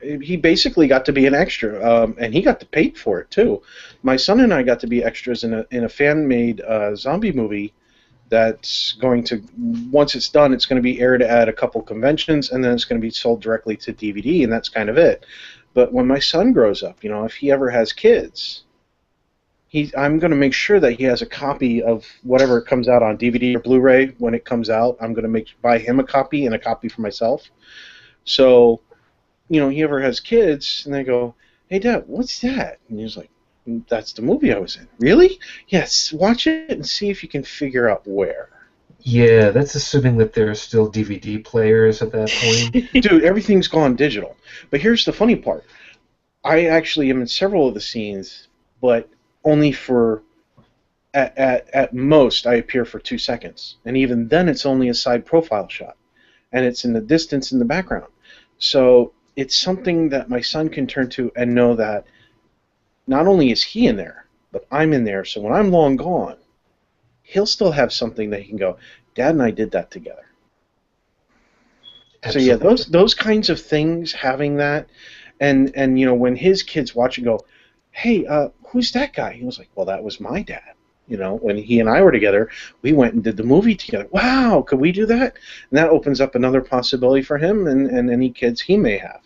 B: He basically got to be an extra, and he got to pay for it too. My son and I got to be extras in a fan-made zombie movie that's going to, once it's done, it's going to be aired at a couple conventions, and then it's going to be sold directly to DVD, and that's kind of it. But when my son grows up, if he ever has kids, I'm going to make sure that he has a copy of whatever comes out on DVD or Blu-ray when it comes out. I'm going to buy him a copy and a copy for myself. So he ever has kids, and they go, "Hey, Dad, what's that?" And he's like, "That's the movie I was in." "Really?" "Yes, watch it and see if you can figure out where."
A: Yeah, that's assuming that there are still DVD players at that point.
B: Dude, everything's gone digital. But here's the funny part. I actually am in several of the scenes, but only for, at most, I appear for 2 seconds. And even then, it's only a side profile shot. And it's in the distance in the background. So it's something that my son can turn to and know that not only is he in there, but I'm in there. So when I'm long gone, he'll still have something that he can go, "Dad and I did that together."
A: Absolutely.
B: So yeah, those kinds of things, having that, and when his kids watch and go, "Hey, who's that guy?" He was like, "Well, that was my dad." When he and I were together, we went and did the movie together. Wow, could we do that? And that opens up another possibility for him and any kids he may have.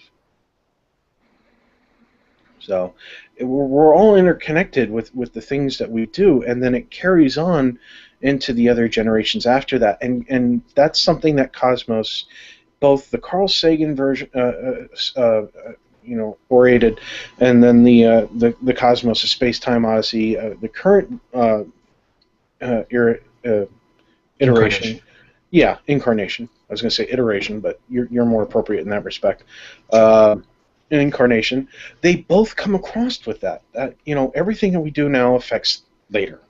B: So we're all interconnected with the things that we do, and then it carries on into the other generations after that. And that's something that Cosmos, both the Carl Sagan version, orated, and then the Cosmos, a Space-Time Odyssey, the current iteration.
A: Incarnation.
B: Yeah, incarnation. I was going to say iteration, but you're more appropriate in that respect. Incarnation. They both come across with that. Everything that we do now affects later.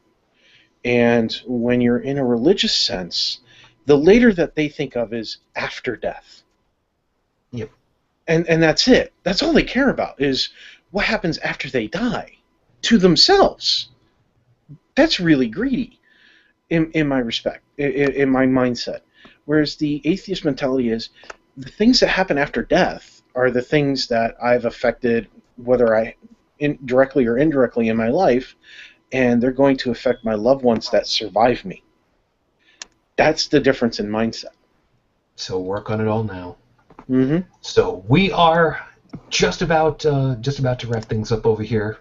B: And when you're in a religious sense, the later that they think of is after death.
A: Yep.
B: And that's it. That's all they care about is what happens after they die to themselves. That's really greedy, in my respect, in my mindset. Whereas the atheist mentality is the things that happen after death are the things that I've affected, whether directly or indirectly in my life, and they're going to affect my loved ones that survive me. That's the difference in mindset.
A: So work on it all now.
B: Mm-hmm.
A: So we are just about to wrap things up over here,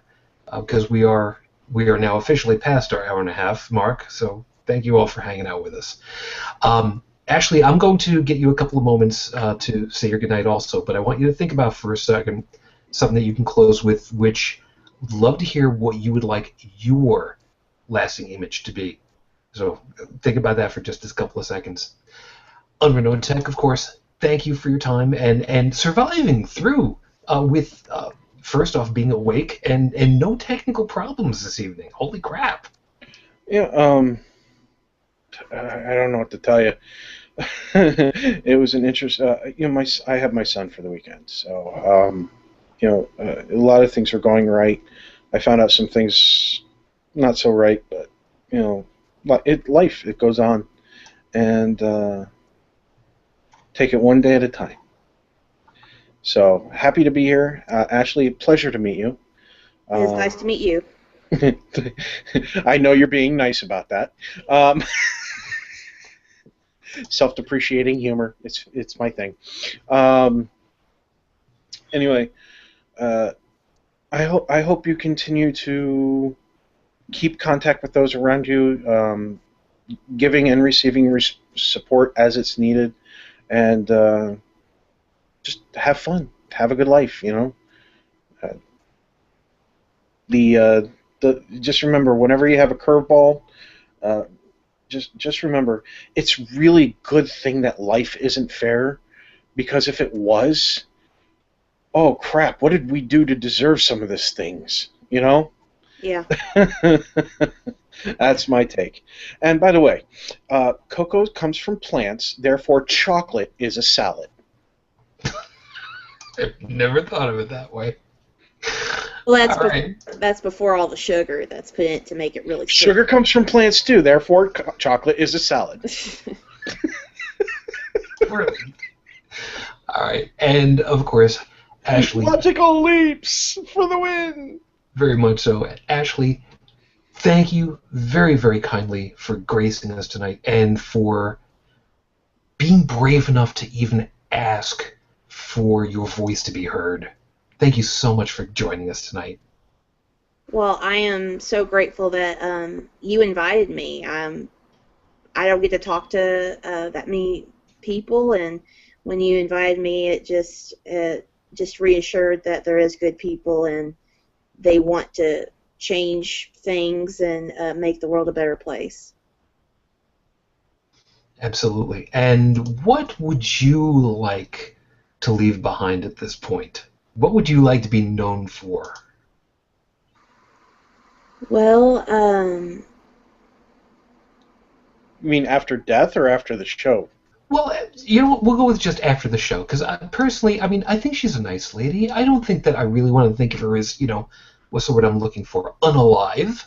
A: because we are now officially past our hour and a half mark. So thank you all for hanging out with us. Ashley, I'm going to get you a couple of moments to say your goodnight also, but I want you to think about for a second something that you can close with, which I'd love to hear what you would like your lasting image to be. So think about that for just a couple of seconds. Unrenowned Tech, of course, thank you for your time and surviving through with, first off, being awake and no technical problems this evening. Holy crap.
B: Yeah. I don't know what to tell you. It was an interest. I have my son for the weekend, so a lot of things are going right. I found out some things not so right, but life it goes on, and take it one day at a time. So happy to be here, Ashley. Pleasure to meet you.
C: It is nice to meet you.
B: I know you're being nice about that. Self-depreciating humor. It's my thing. Anyway, I hope you continue to keep contact with those around you, giving and receiving support as it's needed, and just have fun, have a good life. Uh, just remember, whenever you have a curveball, uh, just remember, it's really good thing that life isn't fair, because if it was, oh crap, what did we do to deserve some of these things?
C: Yeah.
B: That's my take. And by the way, cocoa comes from plants, therefore chocolate is a salad.
A: I've never thought of it that way.
C: Well,
A: All
C: that's before all the sugar that's put in it to make it really sweet.
B: Sugar comes from plants too, therefore chocolate is a salad.
A: Really? All right, and of course, Ashley.
B: Logical leaps for the win.
A: Very much so. Ashley, thank you very, very kindly for gracing us tonight and for being brave enough to even ask for your voice to be heard. Thank you so much for joining us tonight.
C: Well, I am so grateful that you invited me. I don't get to talk to that many people, and when you invited me, it just reassured that there is good people and they want to change things and make the world a better place.
A: Absolutely. And what would you like to leave behind at this point? What would you like to be known for?
C: Well,
B: You mean after death or after the show?
A: Well, you know what? We'll go with just after the show, because personally, I think she's a nice lady. I don't think that I really want to think of her as, what's the word I'm looking for? Unalive.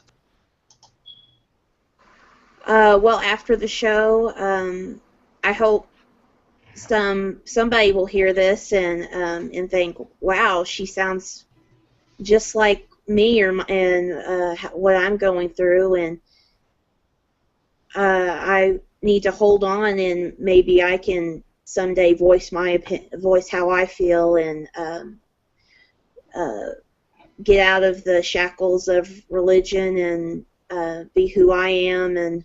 C: well, after the show, I hope somebody will hear this and think, wow, she sounds just like me and what I'm going through, and I need to hold on, and maybe I can someday voice how I feel, and get out of the shackles of religion and be who I am and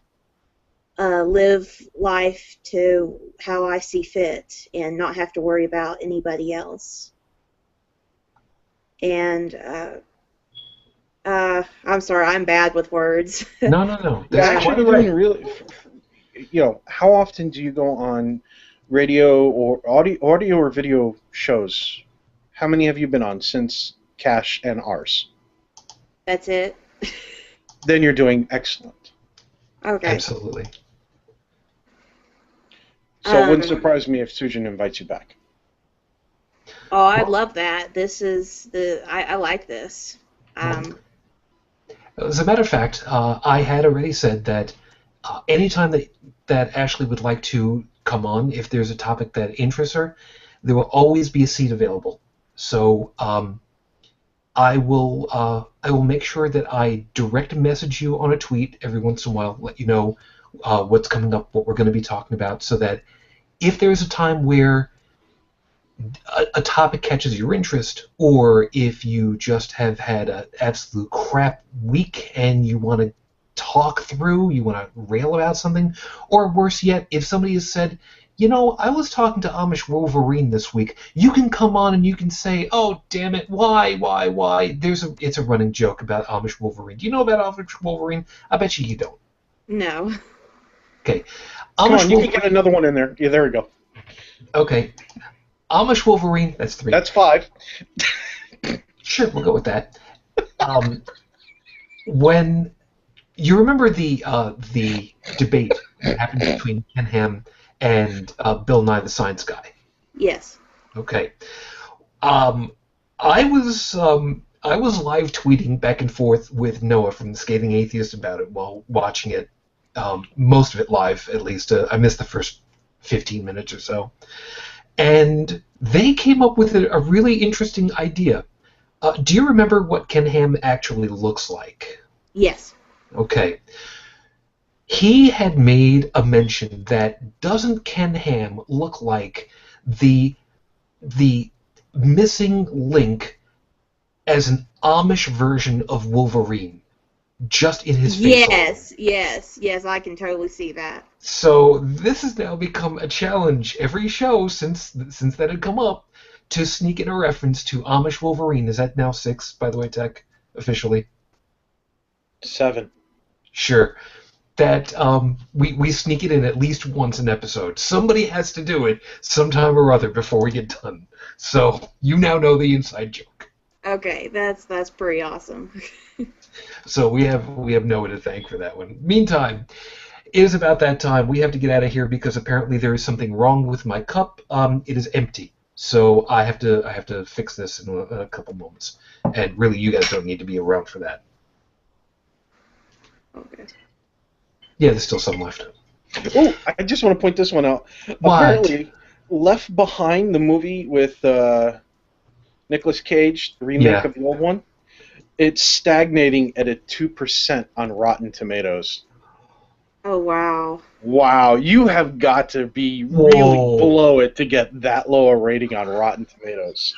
C: live life to how I see fit and not have to worry about anybody else. And I'm sorry, I'm bad with words.
A: No.
B: Yeah, actually, really, how often do you go on radio or audio or video shows? How many have you been on since Cash and ours?
C: That's it.
B: Then you're doing excellent.
C: Okay.
A: Absolutely.
B: So it wouldn't surprise me if Sujin invites you back.
C: Oh, I'd love that. I like this.
A: As a matter of fact, I had already said that anytime that Ashley would like to come on, if there's a topic that interests her, there will always be a seat available. So I will make sure that I direct message you on a tweet every once in a while, let you know what's coming up, what we're going to be talking about, so that if there's a time where a topic catches your interest, or if you just have had an absolute crap week and you want to talk through, you want to rail about something, or worse yet, if somebody has said, I was talking to Amish Wolverine this week, you can come on and you can say, oh, damn it, why? It's a running joke about Amish Wolverine. Do you know about Amish Wolverine? I bet you don't.
C: No.
A: Okay.
B: Come on, you can get another one in there. Yeah, there we go.
A: Okay. Amish Wolverine, that's 3.
B: That's 5.
A: Sure, we'll go with that. When You remember the debate that happened between Ken Ham and Bill Nye the Science Guy?
C: Yes.
A: Okay. I was live tweeting back and forth with Noah from the Scathing Atheist about it while watching it. Most of it live, at least. I missed the first 15 minutes or so. And they came up with a really interesting idea. Do you remember what Ken Ham actually looks like?
C: Yes.
A: Okay. He had made a mention that doesn't Ken Ham look like the missing link as an Amish version of Wolverine, just in his face?
C: Yes, I can totally see that.
A: So this has now become a challenge every show since that had come up to sneak in a reference to Amish Wolverine. Is that now 6, by the way, Tech, officially?
B: 7.
A: Sure. That we sneak it in at least once an episode. Somebody has to do it sometime or other before we get done. So you now know the inside joke.
C: Okay, that's pretty awesome.
A: So we have Noah to thank for that one. Meantime, it is about that time. We have to get out of here because apparently there is something wrong with my cup. It is empty. So I have to fix this in a couple moments. And really, you guys don't need to be around for that.
C: Okay.
A: Yeah, there's still some left.
B: Oh, I just want to point this one out.
A: What?
B: Apparently, Left Behind, the movie with Nicolas Cage, the remake of the old one, it's stagnating at a 2% on Rotten Tomatoes.
C: Oh, wow.
B: Wow, you have got to be really below it to get that low a rating on Rotten Tomatoes.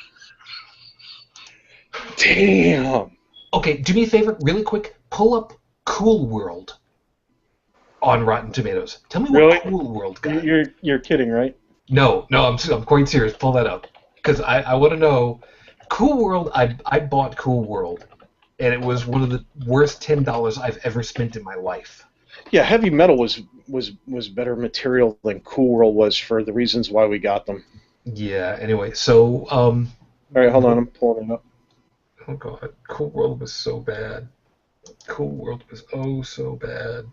B: Damn.
A: Okay, do me a favor, really quick. Pull up Cool World on Rotten Tomatoes. Tell me
B: Really?
A: what Cool World got.
B: You're kidding, right?
A: No, I'm quite serious. Pull that up because I want to know. Cool World. I bought Cool World, and it was one of the worst $10 I've ever spent in my life.
B: Yeah, Heavy Metal was better material than Cool World was for the reasons why we got them.
A: Yeah. Anyway, so
B: All right, hold on, I'm pulling it up.
A: Oh God, Cool World was so bad. Cool World was so bad.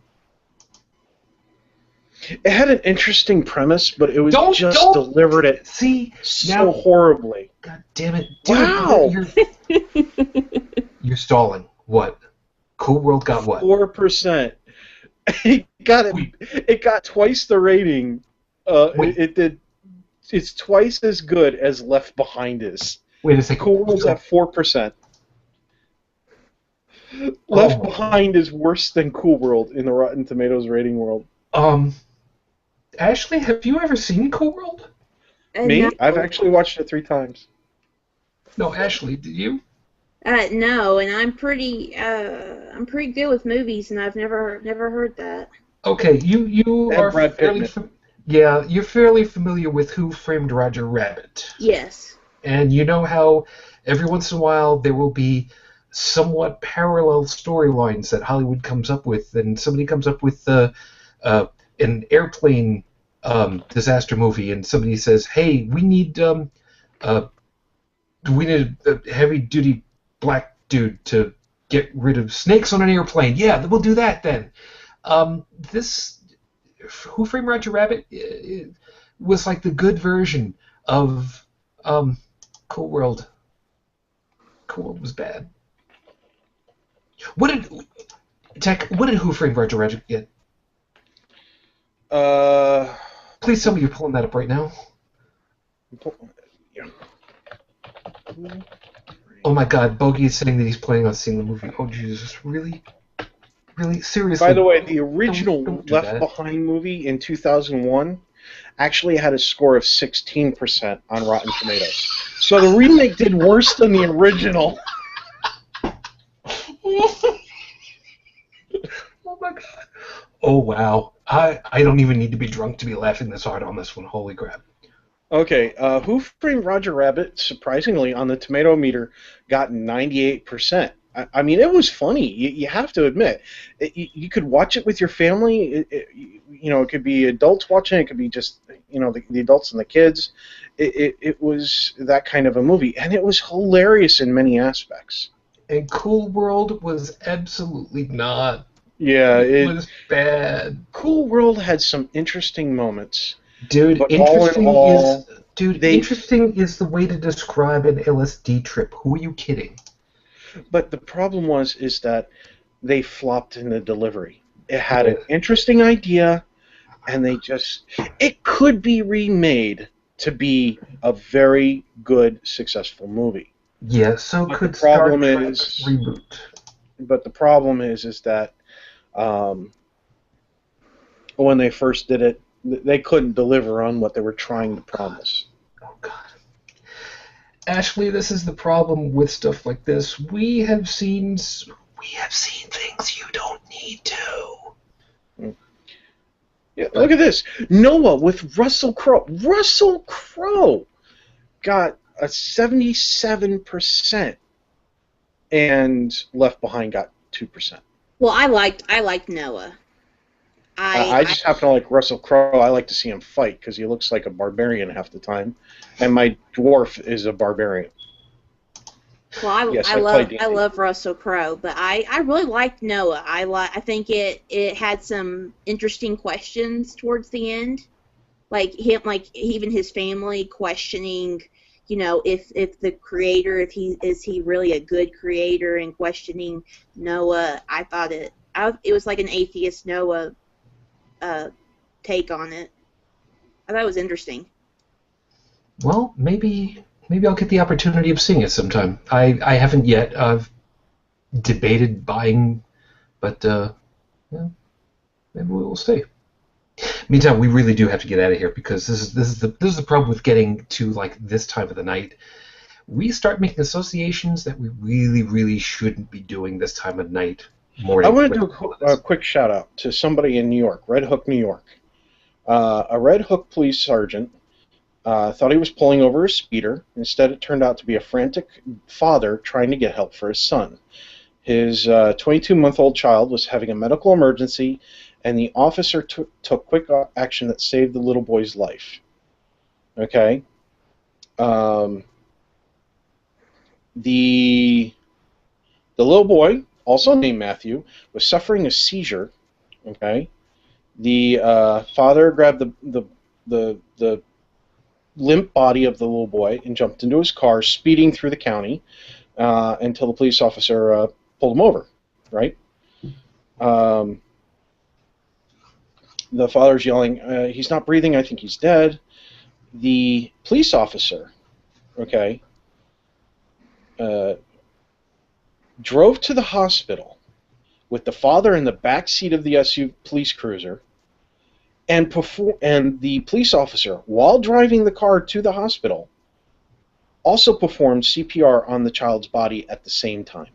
B: It had an interesting premise, but it was
A: Don't
B: delivered it so horribly.
A: God damn it! Dude,
B: Wow.
A: You're stalling. What? Cool World got what?
B: 4%. It got twice the rating. It's twice as good as Left Behind is.
A: Wait a second.
B: Cool World's at 4%. Left Behind is worse than Cool World in the Rotten Tomatoes rating world.
A: Ashley, have you ever seen Cool World?
B: Me?
C: No.
B: I've actually watched it 3 times.
A: No, Ashley, did you?
C: No, and I'm pretty good with movies, and I've never heard that.
A: Okay, you are
B: Brad
A: fairly you're fairly familiar with Who Framed Roger Rabbit.
C: Yes.
A: And you know how every once in a while there will be somewhat parallel storylines that Hollywood comes up with, and somebody comes up with an airplane disaster movie, and somebody says, "Hey, we need a heavy-duty black dude to get rid of snakes on an airplane." Yeah, we'll do that then. This Who Framed Roger Rabbit was like the good version of Cool World. Cool World was bad. What did Who Framed Roger Rabbit get? Please tell me you're pulling that up right now.
B: Yeah.
A: Oh my God, Bogey is saying that he's planning on seeing the movie. Oh Jesus, really? Really? Seriously?
B: By the way, the original
A: don't do
B: Left
A: that.
B: Behind movie in 2001 actually had a score of 16% on Rotten Tomatoes. So the remake did worse than the original.
A: Oh my God. Oh wow. I don't even need to be drunk to be laughing this hard on this one. Holy crap.
B: Okay, Who Framed Roger Rabbit, surprisingly, on the tomato meter, got 98%. I mean, it was funny. You have to admit. You could watch it with your family. It could be adults watching it. It could be just, the adults and the kids. It was that kind of a movie, and it was hilarious in many aspects.
A: And Cool World was absolutely not.
B: Yeah,
A: It was bad.
B: Cool World had some interesting moments.
A: Dude,
B: But all in all,
A: interesting is the way to describe an LSD trip. Who are you kidding?
B: But the problem is that they flopped in the delivery. It had an interesting idea, and it could be remade to be a very good, successful movie.
A: Yeah, so
B: But
A: could
B: the problem
A: Star Trek
B: is
A: reboot.
B: But the problem is that when they first did it, they couldn't deliver on what they were trying to promise.
A: Oh God, Ashley, this is the problem with stuff like this. We have seen things you don't need to.
B: Yeah, look at this. Noah with Russell Crowe. Russell Crowe got a 77%, and Left Behind got 2%.
C: Well, I liked Noah.
B: I just happen to like Russell Crowe. I like to see him fight because he looks like a barbarian half the time, and my dwarf is a barbarian.
C: Well, I love Russell Crowe, but I really liked Noah. I think it had some interesting questions towards the end, like even his family questioning, if the creator, if he really a good creator, and questioning Noah. I thought it was like an atheist Noah take on it. I thought it was interesting.
A: Well, maybe I'll get the opportunity of seeing it sometime. I haven't yet. I've debated buying, but maybe we'll see. Meantime, we really do have to get out of here because this is the problem with getting to like this time of the night. We start making associations that we really shouldn't be doing this time of night. Morning.
B: I want to do a quick shout out to somebody in New York, Red Hook, New York. A Red Hook police sergeant thought he was pulling over a speeder. Instead, it turned out to be a frantic father trying to get help for his son. His 22-month-old child was having a medical emergency, and the officer took quick action that saved the little boy's life. Okay? The little boy, also named Matthew, was suffering a seizure. Okay? The father grabbed the limp body of the little boy and jumped into his car, speeding through the county until the police officer pulled him over. Right? The father's yelling, "He's not breathing. I think he's dead." The police officer, okay, drove to the hospital with the father in the back seat of the SUV police cruiser, and the police officer, while driving the car to the hospital, also performed CPR on the child's body at the same time.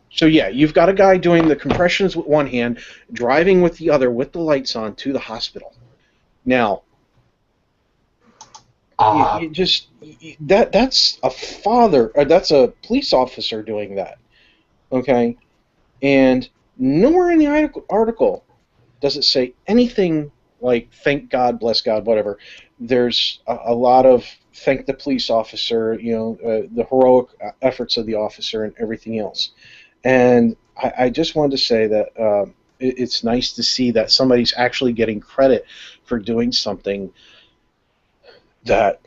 B: So yeah, you've got a guy doing the compressions with one hand, driving with the other with the lights on to the hospital. Now, that's a father, or that's a police officer doing that, okay? And nowhere in the article does it say anything like thank God, bless God, whatever. There's a lot of thank the police officer, the heroic efforts of the officer and everything else. And I just wanted to say that it's nice to see that somebody's actually getting credit for doing something that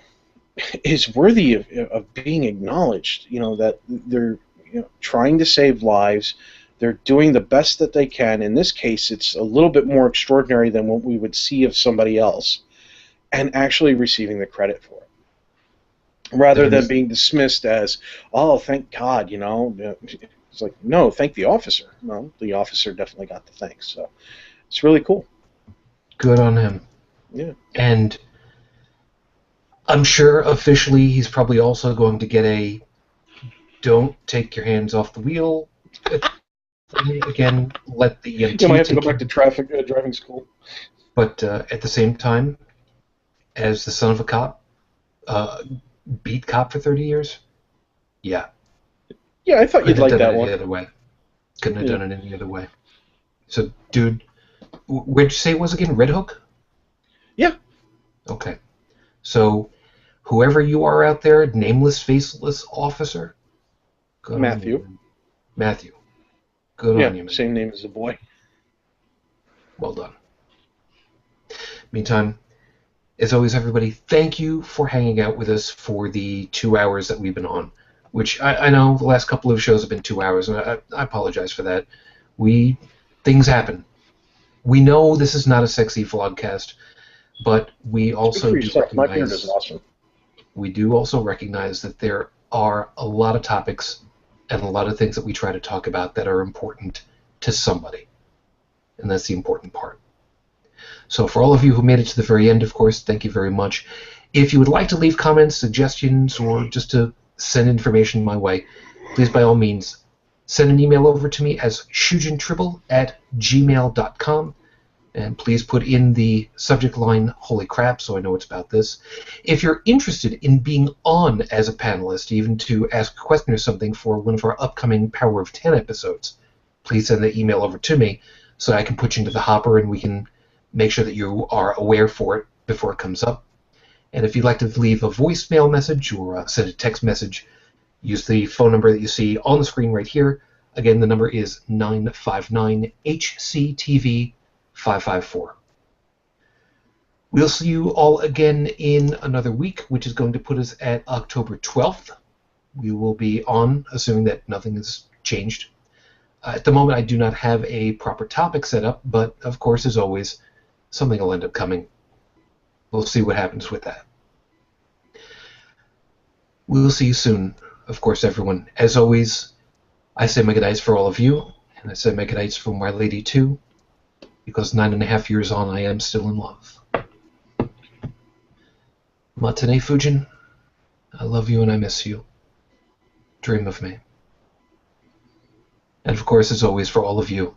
B: is worthy of being acknowledged. That they're trying to save lives. They're doing the best that they can. In this case, it's a little bit more extraordinary than what we would see of somebody else, and actually receiving the credit for it, rather than being dismissed as, oh, thank God, It's like, no, thank the officer. No, the officer definitely got the thanks. So it's really cool.
A: Good on him.
B: Yeah.
A: And I'm sure officially he's probably also going to get a don't take your hands off the wheel. Again, let the EMT.
B: You might have to go back to driving school.
A: But at the same time, as the son of a cop, beat cop for 30 years? Yeah.
B: Yeah, I thought you'd like that one.
A: Any other way. Couldn't have done it any other way. So, dude, where'd you say it was again? Red Hook?
B: Yeah.
A: Okay. So, whoever you are out there, nameless, faceless officer.
B: Matthew.
A: Good on you, man.
B: Same name as the boy.
A: Well done. Meantime, as always, everybody, thank you for hanging out with us for the 2 hours that we've been on, which I know the last couple of shows have been 2 hours, and I apologize for that. Things happen. We know this is not a sexy vlogcast, but we also
B: Speak for yourself. My beard is awesome.
A: We do also recognize that there are a lot of topics and a lot of things that we try to talk about that are important to somebody, and that's the important part. So for all of you who made it to the very end, of course, thank you very much. If you would like to leave comments, suggestions, or just to send information my way, please by all means send an email over to me as shujintribble@gmail.com, and please put in the subject line "Holy Crap" so I know it's about this. If you're interested in being on as a panelist, even to ask a question or something for one of our upcoming Power of 10 episodes, please send the email over to me so I can put you into the hopper and we can make sure that you are aware for it before it comes up. And if you'd like to leave a voicemail message or send a text message, use the phone number that you see on the screen right here. Again, the number is 959-HCTV-554. We'll see you all again in another week, which is going to put us at October 12th. We will be on, assuming that nothing has changed. At the moment, I do not have a proper topic set up, but of course, as always, something will end up coming. We'll see what happens with that. We will see you soon, of course, everyone. As always, I say my goodnights for all of you, and I say my goodnights for my lady too, because 9.5 years on, I am still in love. Matane Fujin, I love you and I miss you. Dream of me. And of course, as always, for all of you,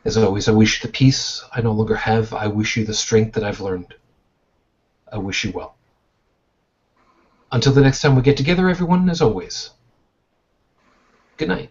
A: as always, I wish you the peace I no longer have. I wish you the strength that I've learned. I wish you well. Until the next time we get together, everyone, as always, good night.